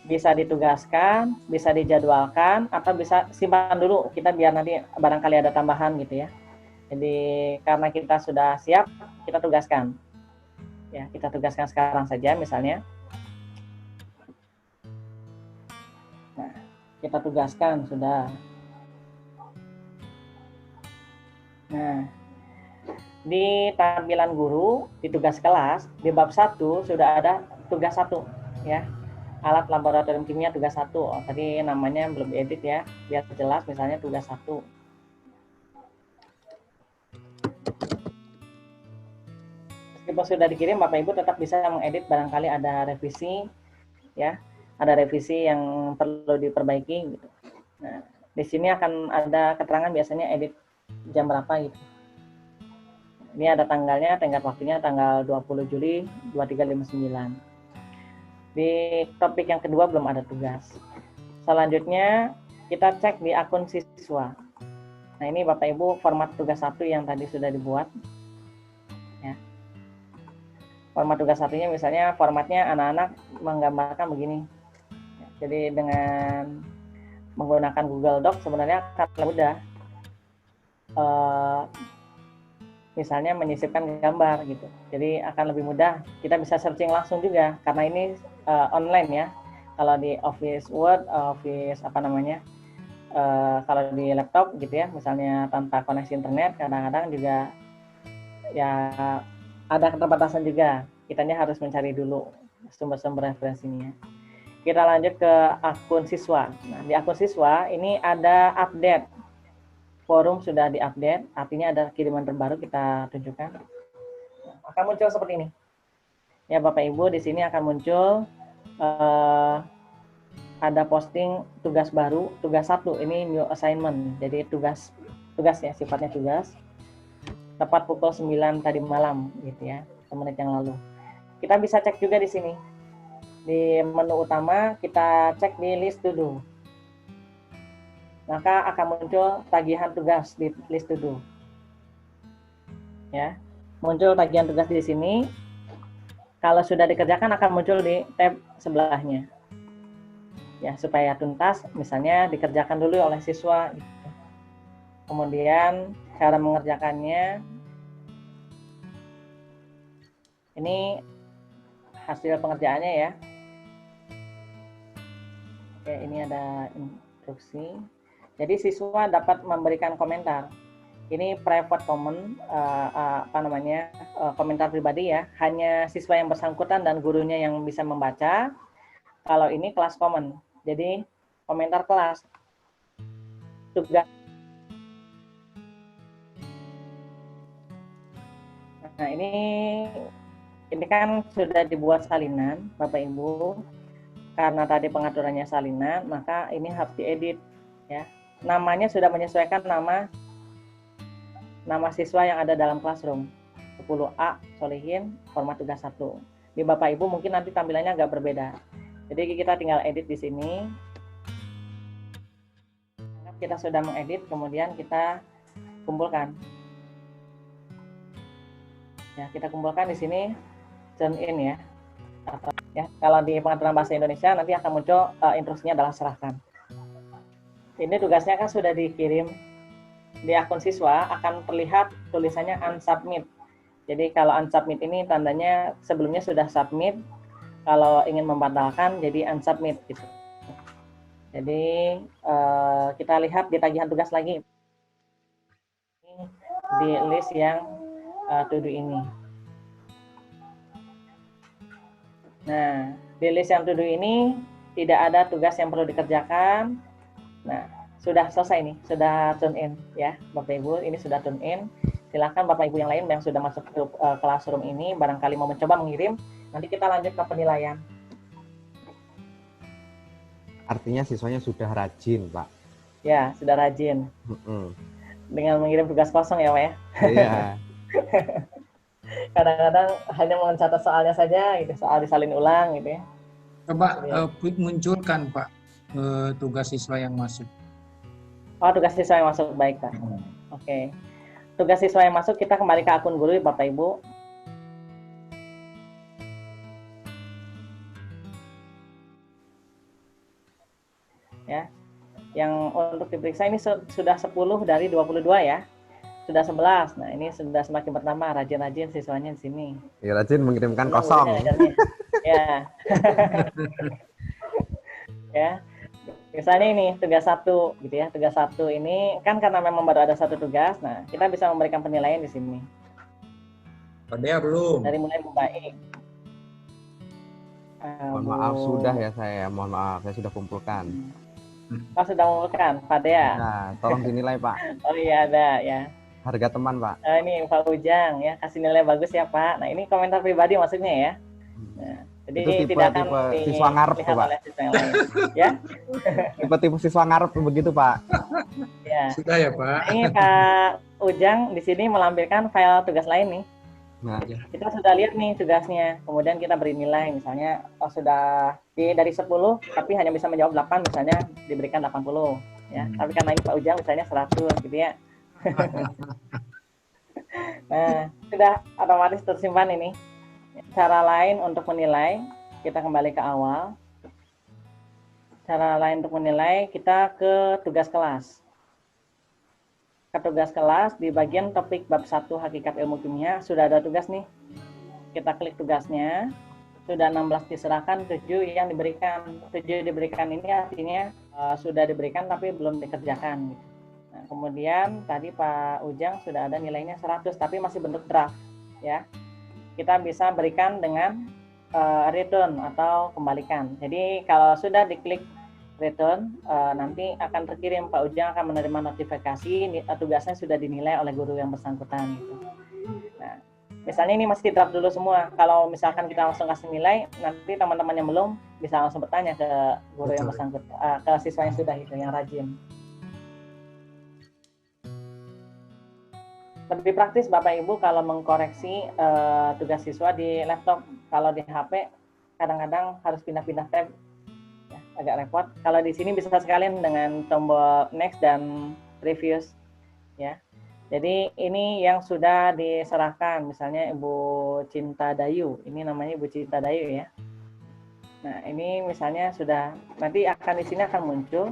Bisa ditugaskan, bisa dijadwalkan, atau bisa simpan dulu kita biar nanti barangkali ada tambahan gitu ya. Jadi karena kita sudah siap, kita tugaskan. Ya, kita tugaskan sekarang saja misalnya. Nah, kita tugaskan sudah. Nah, di tampilan guru, di tugas kelas, di bab 1 sudah ada tugas 1 ya. Alat laboratorium kimia tugas 1. Oh, tadi namanya belum diedit ya, biar jelas misalnya tugas 1. Meskipun sudah dikirim, Bapak Ibu tetap bisa mengedit barangkali ada revisi ya, ada revisi yang perlu diperbaiki gitu. Nah, di sini akan ada keterangan biasanya edit jam berapa gitu. Ini ada tanggalnya, tenggat waktunya tanggal 20 Juli 2359. Di topik yang kedua belum ada tugas. Selanjutnya kita cek di akun siswa. Nah, ini Bapak Ibu format tugas 1 yang tadi sudah dibuat. Ya. Format tugas 1-nya misalnya formatnya anak-anak menggambarkan begini. Ya, jadi dengan menggunakan Google Docs sebenarnya akan lebih mudah. Misalnya menyisipkan gambar gitu. Jadi akan lebih mudah. Kita bisa searching langsung juga karena ini online ya. Kalau di Office Word, Office kalau di laptop gitu ya, misalnya tanpa koneksi internet, kadang-kadang juga ya ada keterbatasan juga. Kitanya harus mencari dulu sumber-sumber referensinya. Kita lanjut ke akun siswa. Nah, di akun siswa ini ada update. Forum sudah diupdate, artinya ada kiriman terbaru kita tunjukkan. Akan muncul seperti ini. Ya Bapak Ibu, di sini akan muncul ada posting tugas baru, tugas 1, ini new assignment. Jadi tugas ya, sifatnya tugas. Tepat pukul 9 tadi malam gitu ya, 1 menit yang lalu. Kita bisa cek juga di sini. Di menu utama kita cek di list to do. Maka akan muncul tagihan tugas di list to do. Ya, muncul tagihan tugas di sini. Kalau sudah dikerjakan akan muncul di tab sebelahnya. Ya, supaya tuntas, misalnya dikerjakan dulu oleh siswa. Kemudian cara mengerjakannya. Ini hasil pengerjaannya ya. Oke, ini ada instruksi. Jadi siswa dapat memberikan komentar. Ini private comment, komentar pribadi ya. Hanya siswa yang bersangkutan dan gurunya yang bisa membaca. Kalau ini kelas common, jadi komentar kelas. Tugas. Nah ini kan sudah dibuat salinan, Bapak Ibu. Karena tadi pengaturannya salinan, maka ini harus diedit ya. Namanya sudah menyesuaikan nama siswa yang ada dalam classroom. 10A Solihin, format tugas 1. Di Bapak Ibu mungkin nanti tampilannya agak berbeda. Jadi kita tinggal edit di sini. Kita sudah mengedit, kemudian kita kumpulkan. Ya, kita kumpulkan di sini turn in ya. Atau ya, kalau di pengaturan bahasa Indonesia nanti akan muncul instruksinya adalah serahkan. Ini tugasnya kan sudah dikirim di akun siswa, akan terlihat tulisannya unsubmit. Jadi kalau unsubmit ini tandanya sebelumnya sudah submit, kalau ingin membatalkan jadi unsubmit gitu. Jadi kita lihat di tagihan tugas lagi di list yang to do ini. Nah, di list yang to do ini tidak ada tugas yang perlu dikerjakan. Nah, sudah selesai nih, sudah tune in ya Bapak Ibu, ini sudah tune in. Silakan Bapak Ibu yang lain yang sudah masuk ke classroom ini, barangkali mau mencoba mengirim, nanti kita lanjut ke penilaian. Artinya siswanya sudah rajin, Pak. Ya, sudah rajin. Dengan mengirim tugas kosong ya, Pak ya? Iya. kadang-kadang hanya mencatat soalnya saja gitu, soal disalin ulang gitu ya. Coba munculkan Pak tugas siswa yang masuk. Oh, tugas siswa yang masuk, baik Pak. Oke. Tugas siswa yang masuk kita kembali ke akun guru Bapak Ibu. Ya. Yang untuk diperiksa ini sudah 10 dari 22 ya. Sudah 11. Nah, ini sudah semakin bertambah, rajin-rajin siswanya di sini. Ya, rajin mengirimkan kosong. Ya. Ya. Misalnya ini tugas 1 gitu ya. Tugas 1 ini kan karena memang baru ada satu tugas. Nah, kita bisa memberikan penilaian di sini. Padea belum. Dari mulai membaik. Mohon maaf sudah ya saya. Mohon maaf, saya sudah kumpulkan. Oh, sudah mengumpulkan, Pak Dea. Nah, tolong dinilai Pak. Oh iya, ada ya. Harga teman Pak. Ini Pak Ujang ya, kasih nilai bagus ya Pak. Nah, ini komentar pribadi maksudnya ya. Nah, jadi itu tidak akan siswa ngarep tuh Pak. Ya. Tipe siswa ngarep begitu Pak. Ya. Sudah ya Pak. Nah, ini Pak Ujang di sini melampirkan file tugas lain nih. Nah, kita sudah lihat nih tugasnya, kemudian kita beri nilai, misalnya sudah dari 10, tapi hanya bisa menjawab 8, misalnya diberikan 80, ya. Tapi karena ini Pak Ujang misalnya 100, gitu ya. Nah, sudah otomatis tersimpan ini. Cara lain untuk menilai, kita kembali ke awal. Cara lain untuk menilai, kita ke tugas kelas. Tugas kelas di bagian topik bab 1 hakikat ilmu kimia sudah ada tugas nih. Kita klik tugasnya, sudah 16 diserahkan, 7 yang diberikan. 7 diberikan ini artinya sudah diberikan tapi belum dikerjakan. Nah, kemudian tadi Pak Ujang sudah ada nilainya 100 tapi masih bentuk draft ya. Kita bisa berikan dengan return atau kembalikan. Jadi kalau sudah diklik return, nanti akan terkirim, Pak Ujang akan menerima notifikasi tugasnya sudah dinilai oleh guru yang bersangkutan gitu. Nah, misalnya ini masih draft dulu semua. Kalau misalkan kita langsung kasih nilai, nanti teman-teman yang belum bisa langsung bertanya ke guru yang bersangkutan, ke siswa yang sudah itu, yang rajin. Lebih praktis Bapak Ibu kalau mengkoreksi tugas siswa di laptop. Kalau di HP kadang-kadang harus pindah-pindah tab. Agak repot. Kalau di sini bisa sekalian dengan tombol next dan previous ya. Jadi ini yang sudah diserahkan, misalnya Ibu Cinta Dayu. Ini namanya Ibu Cinta Dayu ya. Nah, ini misalnya sudah, nanti akan di sini akan muncul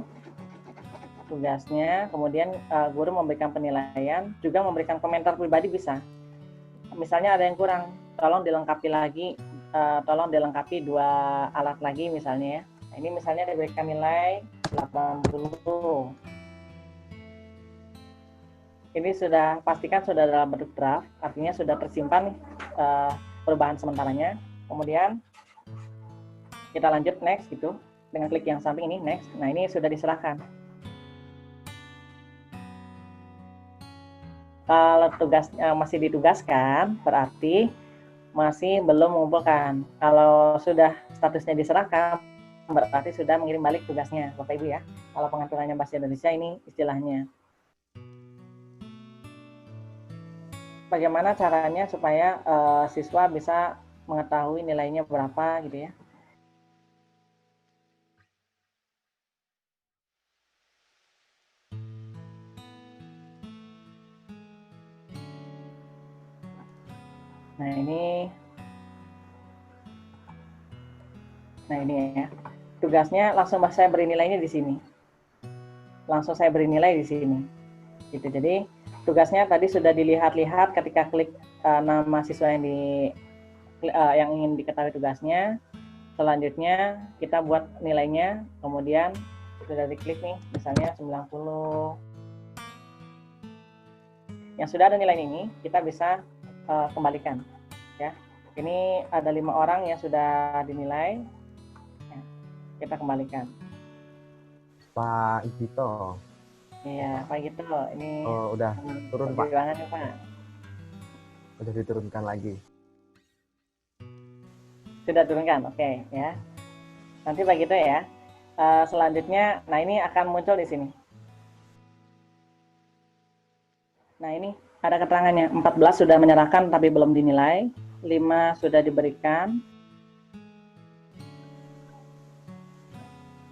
tugasnya, kemudian guru memberikan penilaian, juga memberikan komentar pribadi bisa. Misalnya ada yang kurang, tolong dilengkapi lagi, tolong dilengkapi 2 alat lagi misalnya ya. Nah, ini misalnya diberikan nilai 80. Ini sudah pastikan sudah dalam bentuk draft, artinya sudah tersimpan nih perubahan sementaranya. Kemudian kita lanjut next gitu, dengan klik yang samping ini next. Nah, ini sudah diserahkan. Kalau tugasnya masih ditugaskan, berarti masih belum mengumpulkan. Kalau sudah statusnya diserahkan, berarti sudah mengirim balik tugasnya, Bapak Ibu ya. Kalau pengaturannya bahasa Indonesia ini istilahnya. Bagaimana caranya supaya siswa bisa mengetahui nilainya berapa gitu ya. Nah ini ya. Tugasnya langsung saya beri nilainya di sini. Langsung saya beri nilai di sini. Gitu. Jadi tugasnya tadi sudah dilihat-lihat ketika klik nama siswa yang ingin diketahui tugasnya. Selanjutnya kita buat nilainya, kemudian sudah diklik nih, misalnya 90. Yang sudah ada nilai ini, kita bisa kembalikan. Ya, ini ada 5 orang yang sudah dinilai. Kita kembalikan. Pak Igito. Iya, Pak Igito. Ini udah turun Pak. Ya, Pak. Udah diturunkan lagi. Sudah turunkan, oke ya. Nanti Pak Igito ya. Selanjutnya, nah ini akan muncul di sini. Nah ini Ada keterangannya, 14 sudah menyerahkan tapi belum dinilai, 5 sudah diberikan.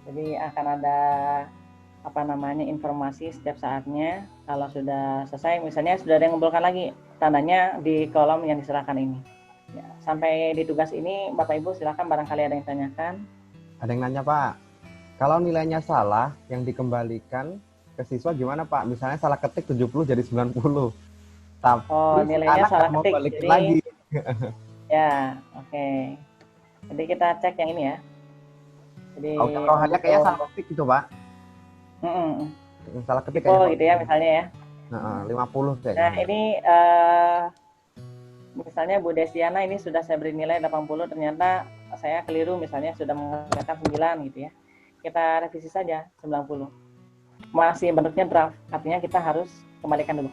Jadi akan ada informasi setiap saatnya. Kalau sudah selesai, misalnya sudah ada yang mengumpulkan lagi, tandanya di kolom yang diserahkan ini. Ya, sampai di tugas ini, Bapak Ibu silakan barangkali ada yang tanyakan. Ada yang nanya Pak, kalau nilainya salah yang dikembalikan ke siswa gimana Pak? Misalnya salah ketik 70 jadi 90. Tapi nilainya salah mau ketik. balikin Jadi, lagi. Ya, oke. Jadi kita cek yang ini ya. Jadi Kalau hanya kayaknya salah ketik gitu Pak. Salah ketik gitu ya misalnya ya. 50 kayaknya. Nah ini misalnya Bu Desiana ini sudah saya beri nilai 80, ternyata saya keliru misalnya sudah mengatakan 9 gitu ya. Kita revisi saja 90. Masih bentuknya draft, artinya kita harus kembalikan dulu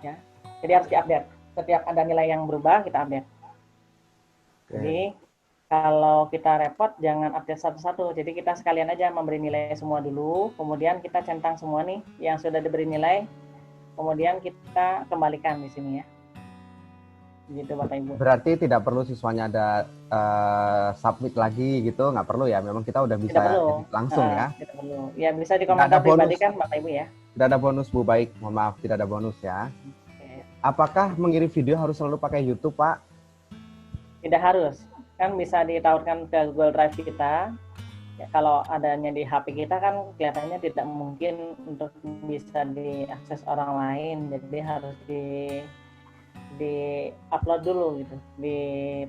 ya. Jadi harus diupdate. Setiap ada nilai yang berubah kita update. Jadi kalau kita repot jangan update satu-satu. Jadi kita sekalian aja memberi nilai semua dulu, kemudian kita centang semua nih yang sudah diberi nilai, kemudian kita kembalikan di sini ya. Gitu Bapak Ibu. Berarti tidak perlu siswanya ada submit lagi gitu, nggak perlu ya? Memang kita udah bisa edit langsung ya? Tidak perlu. Ya bisa di komentar pribadi kan Bapak Ibu ya. Tidak ada bonus Bu, baik. Mohon maaf, tidak ada bonus ya. Apakah mengirim video harus selalu pakai YouTube, Pak? Tidak harus. Kan bisa ditawarkan ke Google Drive kita. Ya, kalau adanya di HP kita kan kelihatannya tidak mungkin untuk bisa diakses orang lain. Jadi harus di upload dulu gitu. Di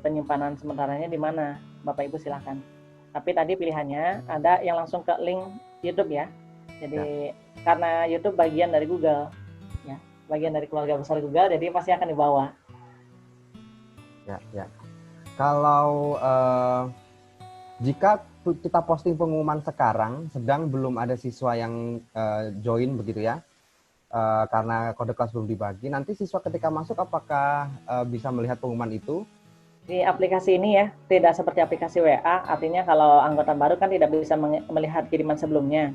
penyimpanan sementaranya di mana? Bapak Ibu silakan. Tapi tadi pilihannya ada yang langsung ke link YouTube ya. Jadi karena YouTube bagian dari Google. Bagian dari keluarga besar Google, jadi pasti akan dibawa. Ya. Kalau jika kita posting pengumuman sekarang, sedang belum ada siswa yang join begitu ya, karena kode kelas belum dibagi, nanti siswa ketika masuk apakah bisa melihat pengumuman itu? Di aplikasi ini ya, tidak seperti aplikasi WA, artinya kalau anggota baru kan tidak bisa melihat kiriman sebelumnya.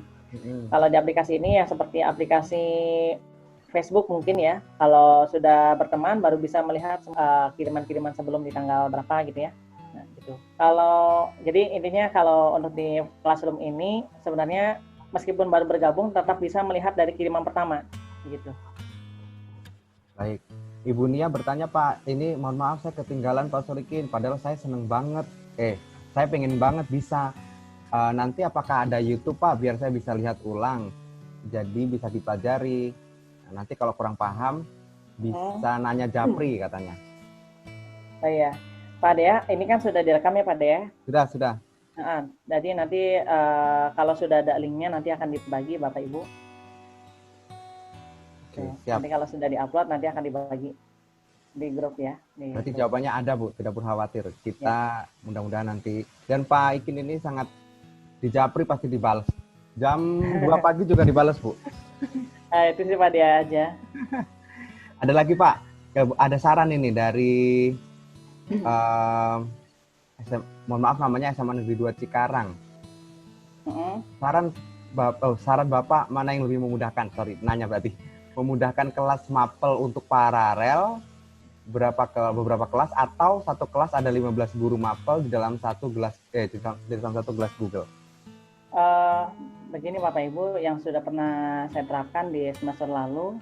Kalau di aplikasi ini ya seperti aplikasi Facebook mungkin ya, kalau sudah berteman baru bisa melihat kiriman-kiriman sebelum di tanggal berapa gitu ya. Nah, gitu. Jadi intinya kalau untuk di Classroom ini sebenarnya meskipun baru bergabung tetap bisa melihat dari kiriman pertama gitu. Baik. Ibu Nia bertanya Pak, ini mohon maaf saya ketinggalan Pak Solikin, padahal saya seneng banget. Saya pengen banget bisa. Nanti apakah ada YouTube Pak biar saya bisa lihat ulang. Jadi bisa dipelajari. Nanti kalau kurang paham bisa nanya Japri katanya. Oh iya, Pak Dea, ini kan sudah direkam ya Pak Dea? Sudah. Jadi nanti kalau sudah ada linknya nanti akan dibagi Bapak Ibu. Oke, siap. Nanti kalau sudah diupload nanti akan dibagi di grup ya. Berarti jawabannya ada Bu, tidak perlu khawatir. Kita mudah-mudahan nanti. Dan Pak Ikin ini sangat di Japri pasti dibalas. Jam 2 pagi juga dibalas Bu. Itu sih Pak dia aja. Ada lagi Pak, ada saran ini dari mohon maaf namanya SMA Negeri 2 Cikarang. Saran Bapak mana yang lebih memudahkan? Nanya berarti. Memudahkan kelas mapel untuk paralel beberapa kelas atau satu kelas ada 15 guru mapel di dalam satu kelas Google. Begini Bapak Ibu, yang sudah pernah saya terapkan di semester lalu,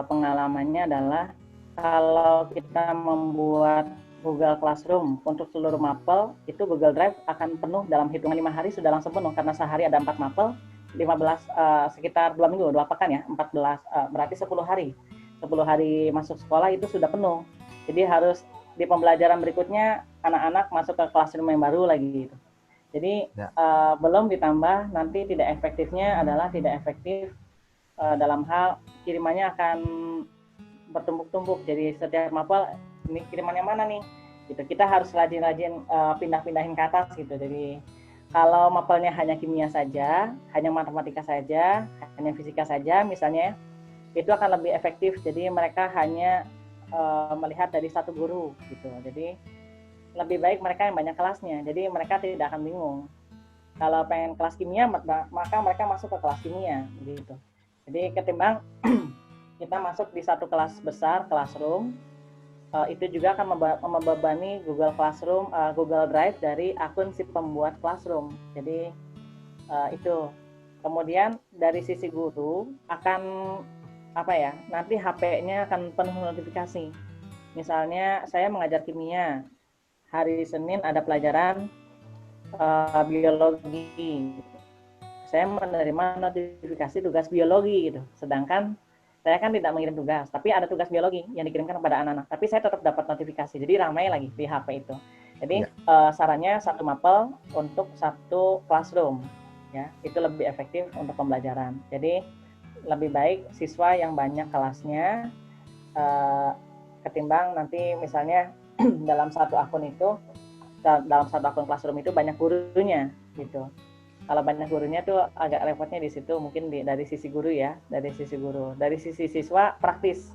pengalamannya adalah kalau kita membuat Google Classroom untuk seluruh mapel, itu Google Drive akan penuh dalam hitungan 5 hari sudah langsung penuh, karena sehari ada 4 mapel, 15 sekitar 2 minggu, 2 pekan ya, 14 berarti 10 hari. 10 hari masuk sekolah itu sudah penuh. Jadi harus di pembelajaran berikutnya anak-anak masuk ke classroom yang baru lagi gitu. Jadi belum ditambah nanti tidak efektifnya adalah tidak efektif dalam hal kirimannya akan bertumpuk-tumpuk. Jadi setiap mapel ini kirimannya mana nih? Gitu. Kita harus rajin-rajin pindah-pindahin ke atas gitu. Jadi kalau mapelnya hanya kimia saja, hanya matematika saja, hanya fisika saja misalnya, itu akan lebih efektif. Jadi mereka hanya melihat dari satu guru gitu. Jadi lebih baik mereka yang banyak kelasnya, jadi mereka tidak akan bingung. Kalau pengen kelas kimia, maka mereka masuk ke kelas kimia, gitu. Jadi ketimbang kita masuk di satu kelas besar, Classroom, itu juga akan membebani Google Classroom, Google Drive dari akun si pembuat Classroom. Jadi itu. Kemudian dari sisi guru akan nanti HP-nya akan penuh notifikasi. Misalnya saya mengajar kimia, hari Senin ada pelajaran biologi. Saya menerima notifikasi tugas biologi gitu. Sedangkan saya kan tidak mengirim tugas, tapi ada tugas biologi yang dikirimkan kepada anak-anak. Tapi saya tetap dapat notifikasi, jadi ramai lagi di HP itu. Jadi sarannya satu mapel untuk satu classroom, ya itu lebih efektif untuk pembelajaran. Jadi lebih baik siswa yang banyak kelasnya ketimbang nanti misalnya dalam satu akun classroom itu banyak gurunya gitu. Kalau banyak gurunya tuh agak repotnya di situ, mungkin dari sisi guru ya, dari sisi guru. Dari sisi siswa praktis,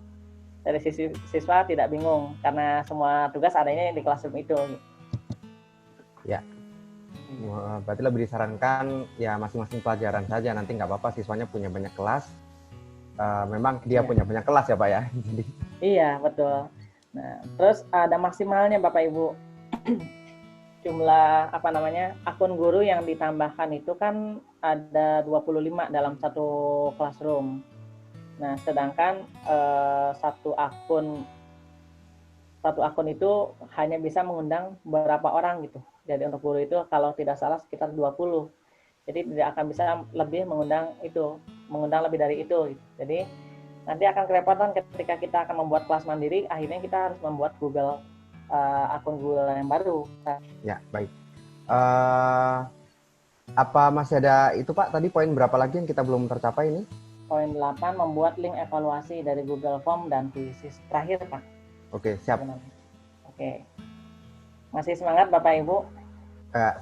dari sisi siswa tidak bingung karena semua tugas adanya di classroom itu. Ya, berarti lebih disarankan ya masing-masing pelajaran saja, nanti nggak apa-apa siswanya punya banyak kelas. Memang dia punya banyak kelas ya Pak ya. Jadi. Iya betul. Nah, terus ada maksimalnya Bapak Ibu. Jumlah akun guru yang ditambahkan itu kan ada 25 dalam satu classroom. Nah, sedangkan satu akun itu hanya bisa mengundang beberapa orang gitu. Jadi untuk guru itu kalau tidak salah sekitar 20. Jadi tidak akan bisa lebih mengundang lebih dari itu. Gitu. Jadi nanti akan kerepotan ketika kita akan membuat kelas mandiri, akhirnya kita harus membuat akun Google yang baru. Ya, baik. Apa masih ada itu Pak? Tadi poin berapa lagi yang kita belum tercapai ini? Poin 8, membuat link evaluasi dari Google Form dan Quizzes. Terakhir, Pak. Oke, siap. Oke. Masih semangat Bapak Ibu?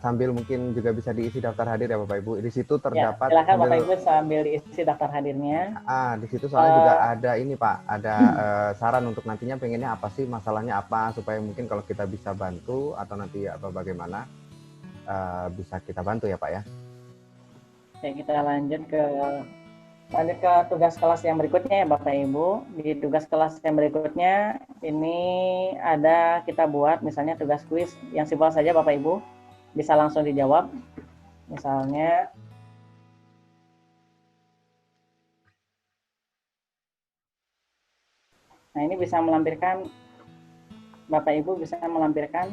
Sambil mungkin juga bisa diisi daftar hadir ya Bapak Ibu. Di situ terdapat. Ya, silakan Bapak Ibu sambil diisi daftar hadirnya. Di situ soalnya juga ada ini Pak, ada saran untuk nantinya pengennya apa sih, masalahnya apa, supaya mungkin kalau kita bisa bantu atau nanti atau bagaimana bisa kita bantu ya Pak ya. Oke, kita lanjut ke tugas kelas yang berikutnya ya Bapak Ibu. Di tugas kelas yang berikutnya ini kita buat misalnya tugas kuis yang simpel saja Bapak Ibu. Bisa langsung dijawab. Misalnya ini bisa melampirkan Bapak Ibu bisa melampirkan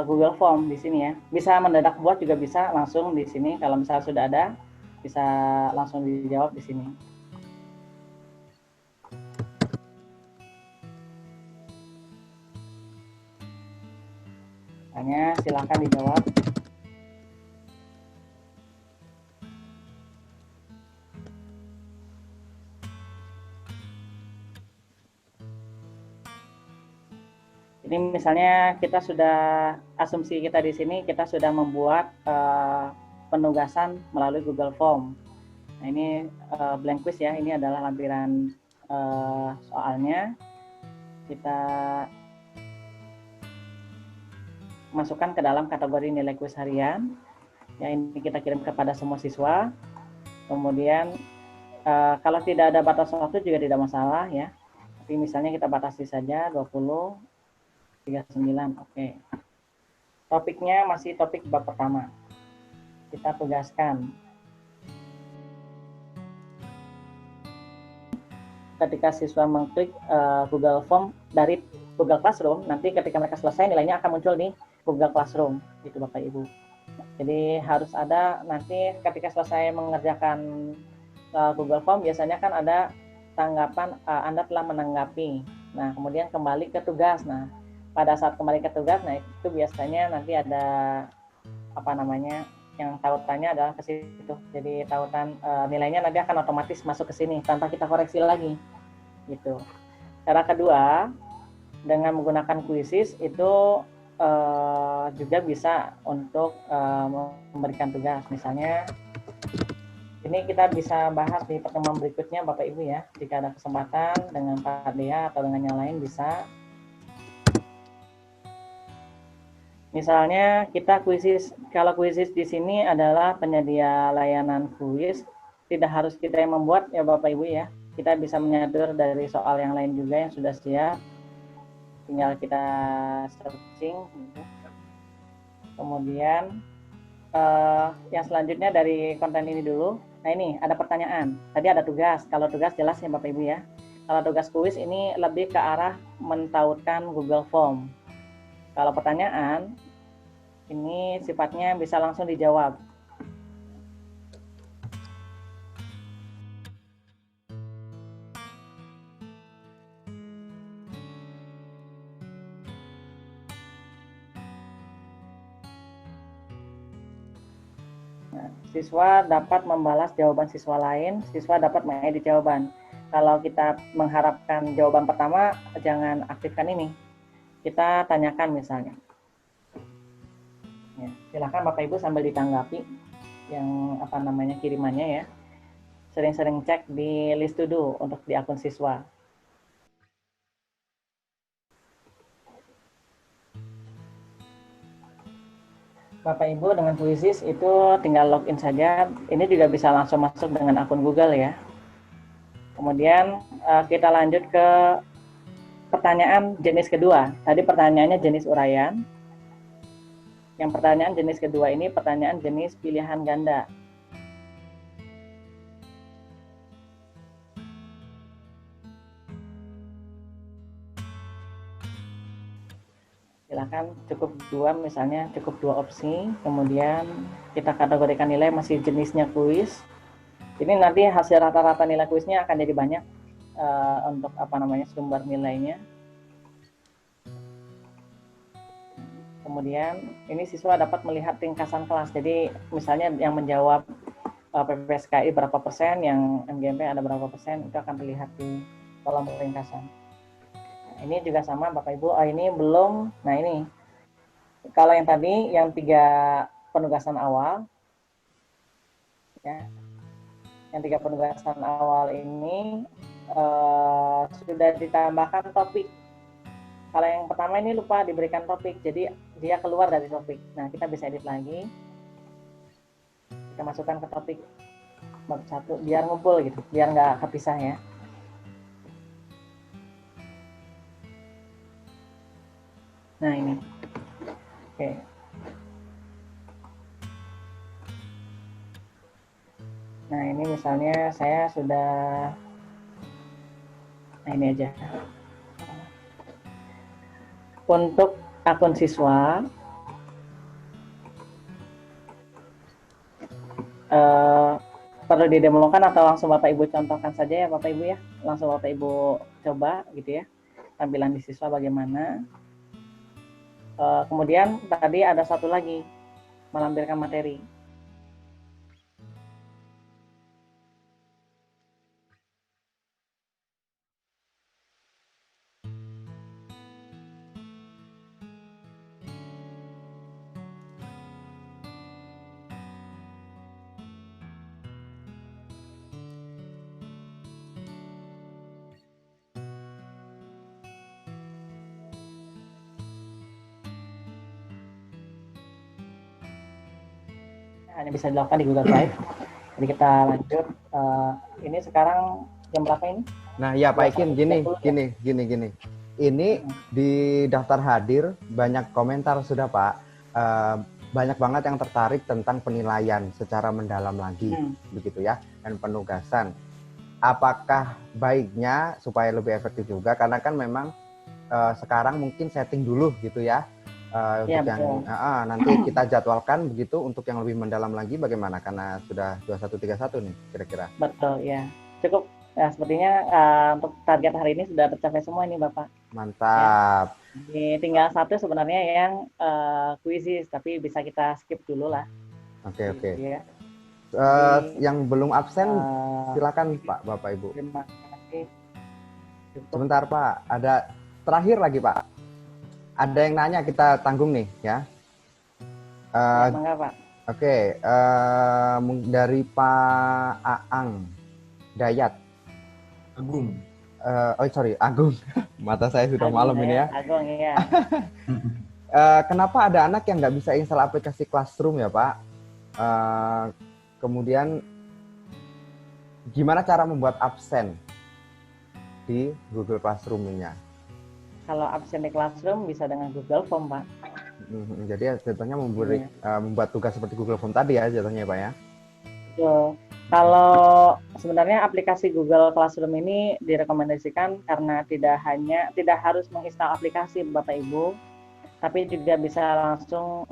Google Form di sini ya. Bisa mendadak buat juga bisa langsung di sini kalau misalnya sudah ada bisa langsung dijawab di sini. Hanya silakan dijawab. Ini misalnya kita sudah asumsi kita di sini kita sudah membuat penugasan melalui Google Form. Nah, ini blank quiz ya. Ini adalah lampiran soalnya. Kita masukkan ke dalam kategori nilai kuis harian. Ya, ini kita kirim kepada semua siswa. Kemudian kalau tidak ada batas waktu juga tidak masalah ya. Tapi misalnya kita batasi saja 20, 39. Oke. Topiknya masih topik bab pertama. Kita tugaskan. Ketika siswa mengklik Google Form dari Google Classroom, nanti ketika mereka selesai nilainya akan muncul di Google Classroom, gitu Bapak Ibu. Jadi harus ada nanti ketika selesai mengerjakan Google Form biasanya kan ada tanggapan Anda telah menanggapi. Nah, kemudian kembali ke tugas. Nah, pada saat kembali ke tugas, nah itu biasanya nanti ada yang tautannya adalah ke situ. Jadi tautan nilainya nanti akan otomatis masuk ke sini tanpa kita koreksi lagi. Gitu. Cara kedua, dengan menggunakan Quizzes itu juga bisa untuk memberikan tugas. Misalnya ini kita bisa bahas di pertemuan berikutnya Bapak Ibu ya. Jika ada kesempatan dengan Pak Dea atau dengan yang lain bisa. Misalnya kita Quizzes, kalau Quizzes di sini adalah penyedia layanan kuis, tidak harus kita yang membuat ya Bapak Ibu ya. kita bisa menyadur dari soal yang lain juga yang sudah siap. Tinggal kita searching. Kemudian yang selanjutnya dari konten ini dulu. Nah ini ada pertanyaan. Tadi ada tugas. Kalau tugas jelas ya Bapak Ibu ya. Kalau tugas kuis ini lebih ke arah mentautkan Google Form. Kalau pertanyaan ini sifatnya bisa langsung dijawab. Siswa dapat membalas jawaban siswa lain, siswa dapat mengedit jawaban. Kalau kita mengharapkan jawaban pertama, jangan aktifkan ini. Kita tanyakan misalnya. Ya, silakan Bapak Ibu sambil ditanggapi yang kirimannya ya. Sering-sering cek di list to do untuk di akun siswa. Bapak Ibu dengan Puisis itu tinggal login saja. Ini juga bisa langsung masuk dengan akun Google ya. Kemudian kita lanjut ke pertanyaan jenis kedua. Tadi pertanyaannya jenis uraian. Yang pertanyaan jenis kedua ini pertanyaan jenis pilihan ganda. Silakan cukup dua, misalnya cukup dua opsi, kemudian kita kategorikan nilai masih jenisnya kuis. Ini nanti hasil rata-rata nilai kuisnya akan jadi banyak untuk sumber nilainya. Kemudian ini siswa dapat melihat ringkasan kelas. Jadi misalnya yang menjawab PPSKI berapa persen, yang MGMP ada berapa persen, itu akan terlihat di kolom ringkasan. Ini juga sama Bapak Ibu, ini belum, nah ini, kalau yang tadi, yang 3 penugasan awal, ya, yang 3 penugasan awal ini sudah ditambahkan topik. Kalau yang pertama ini lupa diberikan topik, jadi dia keluar dari topik. Nah, kita bisa edit lagi, kita masukkan ke topik bab 1, biar ngumpul gitu, biar nggak kepisah ya. Nah ini, oke. Nah ini misalnya saya sudah, nah ini aja. Untuk akun siswa, perlu didemokan atau langsung Bapak Ibu contohkan saja ya Bapak Ibu ya. Langsung Bapak Ibu coba gitu ya, tampilan di siswa bagaimana. Kemudian tadi ada satu lagi, melampirkan materi. Hanya bisa dilakukan di Google Drive. Jadi kita lanjut. Ini sekarang jam berapa ini? Nah ya Pak Ikin, gini. Ini di daftar hadir banyak komentar sudah Pak. Banyak banget yang tertarik tentang penilaian secara mendalam lagi, begitu ya, dan penugasan. Apakah baiknya supaya lebih efektif juga? Karena kan memang sekarang mungkin setting dulu gitu ya. Untuk yang nanti kita jadwalkan begitu untuk yang lebih mendalam lagi bagaimana, karena sudah 21.31 nih kira-kira. Betul ya, cukup ya, sepertinya untuk target hari ini sudah tercapai semua ini Bapak. Mantap ya. Tinggal satu sebenarnya yang kuisis, tapi bisa kita skip dulu lah. Oke. Ya. Yang belum absen silakan Pak, Bapak Ibu. Terima kasih. Sebentar Pak, ada terakhir lagi Pak. Ada yang nanya, kita tanggung nih ya. Mangga, Pak. Oke, dari Pak Aang Dayat. Agung. Agung. Mata saya sudah Agung, malam ini ya. Agung ya. Kenapa ada anak yang nggak bisa install aplikasi Classroom ya Pak? Kemudian gimana cara membuat absen di Google Classroom-nya. Kalau absen di Classroom bisa dengan Google Form, Pak. Jadi jatuhnya membuat tugas seperti Google Form tadi ya jatuhnya Pak ya? Betul. Kalau sebenarnya aplikasi Google Classroom ini direkomendasikan karena tidak harus menginstal aplikasi Bapak Ibu, tapi juga bisa langsung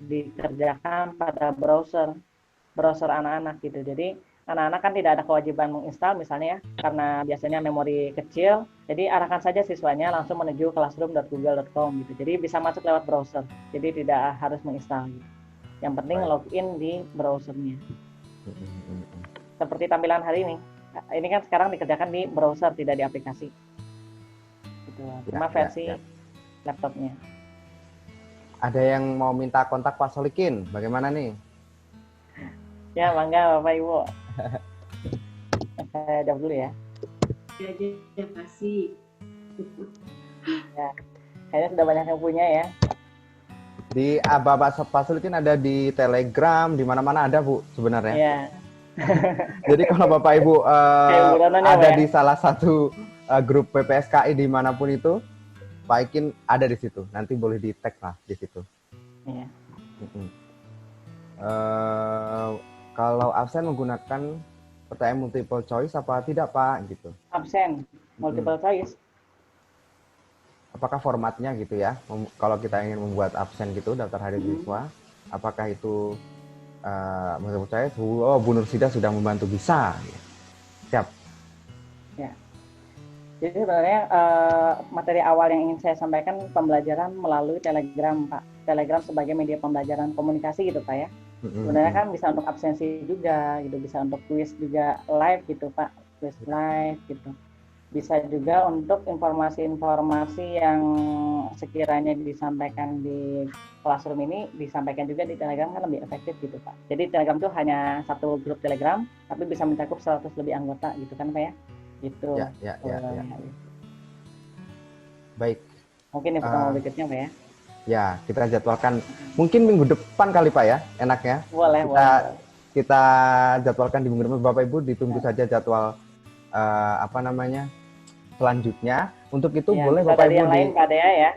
dikerjakan pada browser anak-anak gitu. Jadi anak-anak kan tidak ada kewajiban menginstal misalnya karena biasanya memori kecil, jadi arahkan saja siswanya langsung menuju classroom.google.com gitu. Jadi bisa masuk lewat browser, jadi tidak harus menginstal gitu. Yang penting login di browsernya. Seperti tampilan hari ini. Ini kan sekarang dikerjakan di browser, tidak di aplikasi. Gitu. Cuma versi laptopnya. Ada yang mau minta kontak Pak Solikin, bagaimana nih? Ya, bangga Bapak Ibu. Saya jawab dulu ya. Ya, kasih. Ya, kayaknya sudah banyak yang punya ya. Di Bapak Solikin ada di Telegram, di mana-mana ada Bu sebenarnya. Iya. Jadi kalau Bapak Ibu ada di salah satu grup PPSKI dimanapun itu, Pak Ikin ada di situ. Nanti boleh di tag lah di situ. Iya. Kalau absen menggunakan pertanyaan multiple choice apa tidak Pak? Gitu. Absen multiple choice. Apakah formatnya gitu ya? Kalau kita ingin membuat absen gitu daftar hadir siswa, apakah itu multiple choice? Oh, Bu Nursida sudah membantu, bisa. Siap. Ya. Jadi sebenarnya materi awal yang ingin saya sampaikan pembelajaran melalui Telegram, Pak. Telegram sebagai media pembelajaran komunikasi gitu, Pak ya. Sebenarnya kan bisa untuk absensi juga gitu, bisa untuk kuis juga live gitu Pak, kuis live gitu. Bisa juga untuk informasi-informasi yang sekiranya disampaikan di Classroom ini disampaikan juga di Telegram kan lebih efektif gitu Pak. Jadi Telegram itu hanya satu grup Telegram tapi bisa mencakup 100 lebih anggota gitu kan Pak ya. Gitu. Ya. Baik. Mungkin pertemuan berikutnya Pak ya. Ya, kita jadwalkan mungkin minggu depan kali Pak ya, enaknya. Boleh. Kita jadwalkan di minggu depan. Bapak Ibu ditunggu saja jadwal selanjutnya. Untuk itu boleh Bapak Ibu yang lain Pak Dea ya.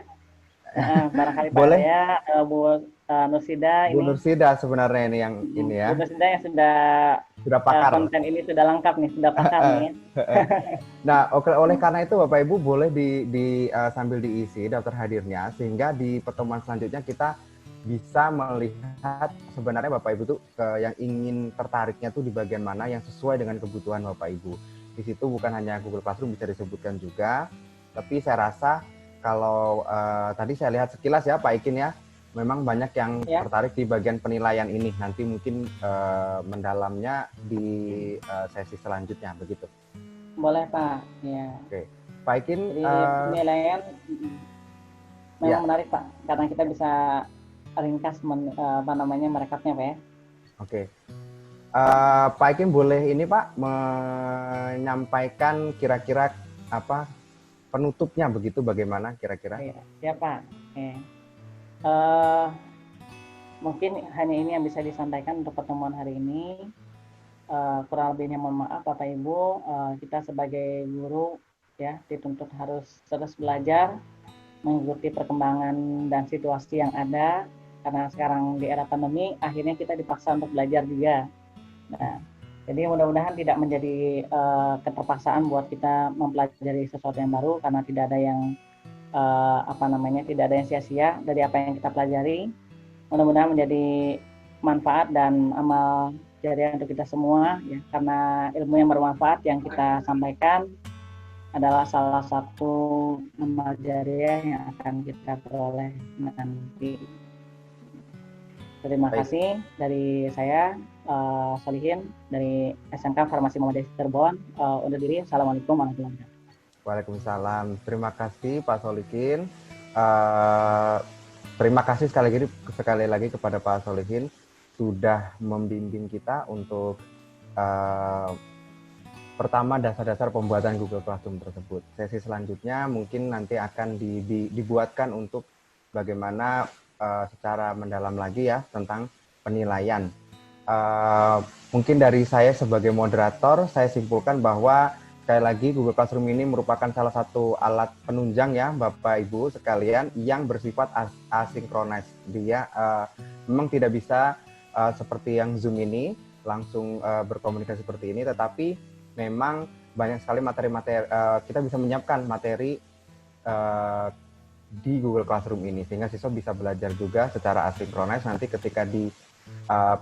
Barangkali Pak boleh. Dea, Bu Nursida Bu Nursida sebenarnya ini yang ini ya. Bu Nursida yang sudah pakar. Konten ini sudah lengkap nih, sudah pakar nih. Nah, oleh karena itu Bapak Ibu boleh sambil diisi daftar hadirnya sehingga di pertemuan selanjutnya kita bisa melihat sebenarnya Bapak Ibu tuh yang ingin tertariknya tuh di bagian mana yang sesuai dengan kebutuhan Bapak Ibu. Di situ bukan hanya Google Classroom bisa disebutkan juga, tapi saya rasa kalau tadi saya lihat sekilas ya Pak Ikin ya, memang banyak yang tertarik di bagian penilaian ini. Nanti mungkin mendalamnya di sesi selanjutnya, begitu. Boleh Pak. Ya. Oke, Pak Ikin. Jadi penilaian memang menarik Pak, karena kita bisa ringkas merekapnya Pak ya. Oke. Pak Ikin boleh ini Pak menyampaikan kira-kira apa penutupnya begitu bagaimana kira-kira? Ya Pak. Mungkin hanya ini yang bisa disampaikan untuk pertemuan hari ini. Kurang lebihnya mohon maaf Bapak Ibu, kita sebagai guru ya dituntut harus terus belajar mengikuti perkembangan dan situasi yang ada, karena sekarang di era pandemi akhirnya kita dipaksa untuk belajar juga. Nah, jadi mudah-mudahan tidak menjadi keterpaksaan buat kita mempelajari sesuatu yang baru, karena tidak ada yang tidak ada yang sia-sia dari apa yang kita pelajari. Mudah-mudahan menjadi manfaat dan amal jariah untuk kita semua ya, karena ilmu yang bermanfaat yang kita sampaikan adalah salah satu amal jariah yang akan kita peroleh nanti. Terima kasih dari saya Solihin dari SMK Farmasi Muhammadiyah Cirebon. Undur diri. Assalamualaikum warahmatullahi wabarakatuh. Waalaikumsalam. Terima kasih Pak Solihin. Terima kasih sekali lagi kepada Pak Solihin sudah membimbing kita untuk pertama dasar-dasar pembuatan Google Classroom tersebut. Sesi selanjutnya mungkin nanti akan dibuatkan untuk bagaimana secara mendalam lagi ya tentang penilaian. Mungkin dari saya sebagai moderator, saya simpulkan bahwa sekali lagi Google Classroom ini merupakan salah satu alat penunjang ya Bapak Ibu sekalian yang bersifat asinkronis. Dia memang tidak bisa seperti yang Zoom ini langsung berkomunikasi seperti ini, tetapi memang banyak sekali materi-materi kita bisa menyiapkan materi di Google Classroom ini sehingga siswa bisa belajar juga secara asinkronis nanti ketika di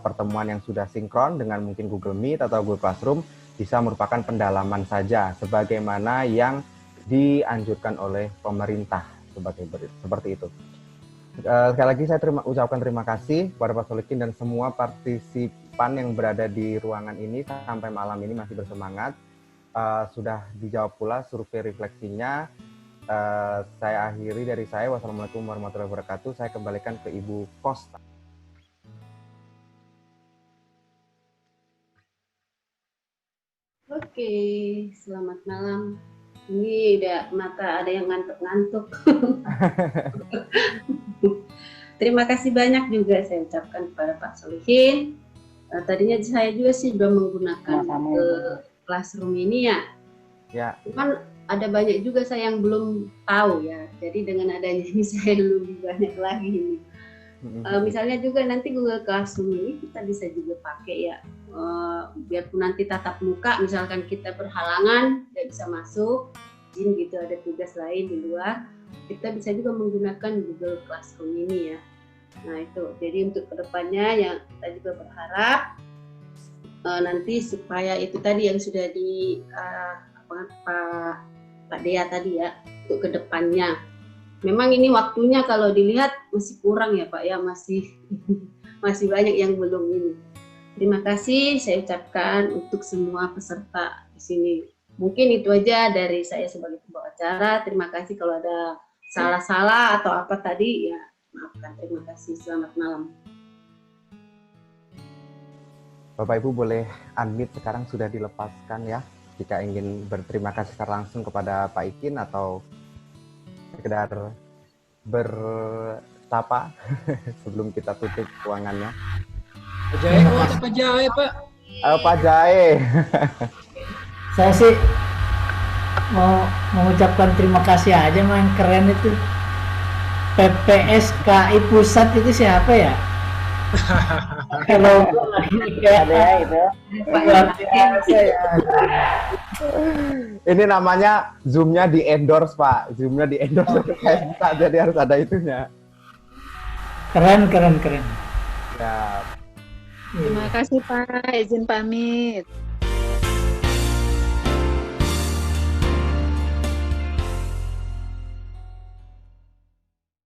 pertemuan yang sudah sinkron dengan mungkin Google Meet atau Google Classroom bisa merupakan pendalaman saja sebagaimana yang dianjurkan oleh pemerintah seperti itu. Sekali lagi saya ucapkan terima kasih kepada Pak Solikin dan semua partisipan yang berada di ruangan ini sampai malam ini masih bersemangat. Sudah dijawab pula survei refleksinya. Saya akhiri dari saya. Wassalamualaikum warahmatullahi wabarakatuh. Saya kembalikan ke Ibu Kosta. Oke, selamat malam. Ini udah mata ada yang ngantuk-ngantuk. Terima kasih banyak juga saya ucapkan kepada Pak Solihin. Tadinya saya juga sih sudah menggunakan Classroom ini ya. Ya. Cuman ada banyak juga saya yang belum tahu ya. Jadi dengan adanya ini saya lebih banyak lagi ini. Misalnya juga nanti Google Classroom ini kita bisa juga pakai ya, biarpun nanti tatap muka, misalkan kita berhalangan tidak bisa masuk, izin gitu ada tugas lain di luar, kita bisa juga menggunakan Google Classroom ini ya. Nah itu, jadi untuk kedepannya yang kita juga berharap nanti supaya itu tadi yang sudah di Pak Dea tadi ya, untuk kedepannya. Memang ini waktunya kalau dilihat masih kurang ya Pak ya, masih banyak yang belum ini. Terima kasih saya ucapkan untuk semua peserta di sini. Mungkin itu aja dari saya sebagai pembawa acara. Terima kasih kalau ada salah-salah atau apa tadi ya maafkan. Terima kasih. Selamat malam. Bapak Ibu boleh unmute sekarang sudah dilepaskan ya. Jika ingin berterima kasih secara langsung kepada Pak Ikin atau sekedar bertapa sebelum kita tutup ruangannya. Pak Jae, Pak Jae, Pak. Pak Jae. Saya sih mau mengucapkan terima kasih aja, main keren itu. PPSKI Pusat itu siapa ya? Kalau ada itu. Ini namanya Zoom-nya di endorse Pak. Zoom-nya di endorse jadi harus ada itunya. Keren. Ya. Terima kasih Pak, izin pamit.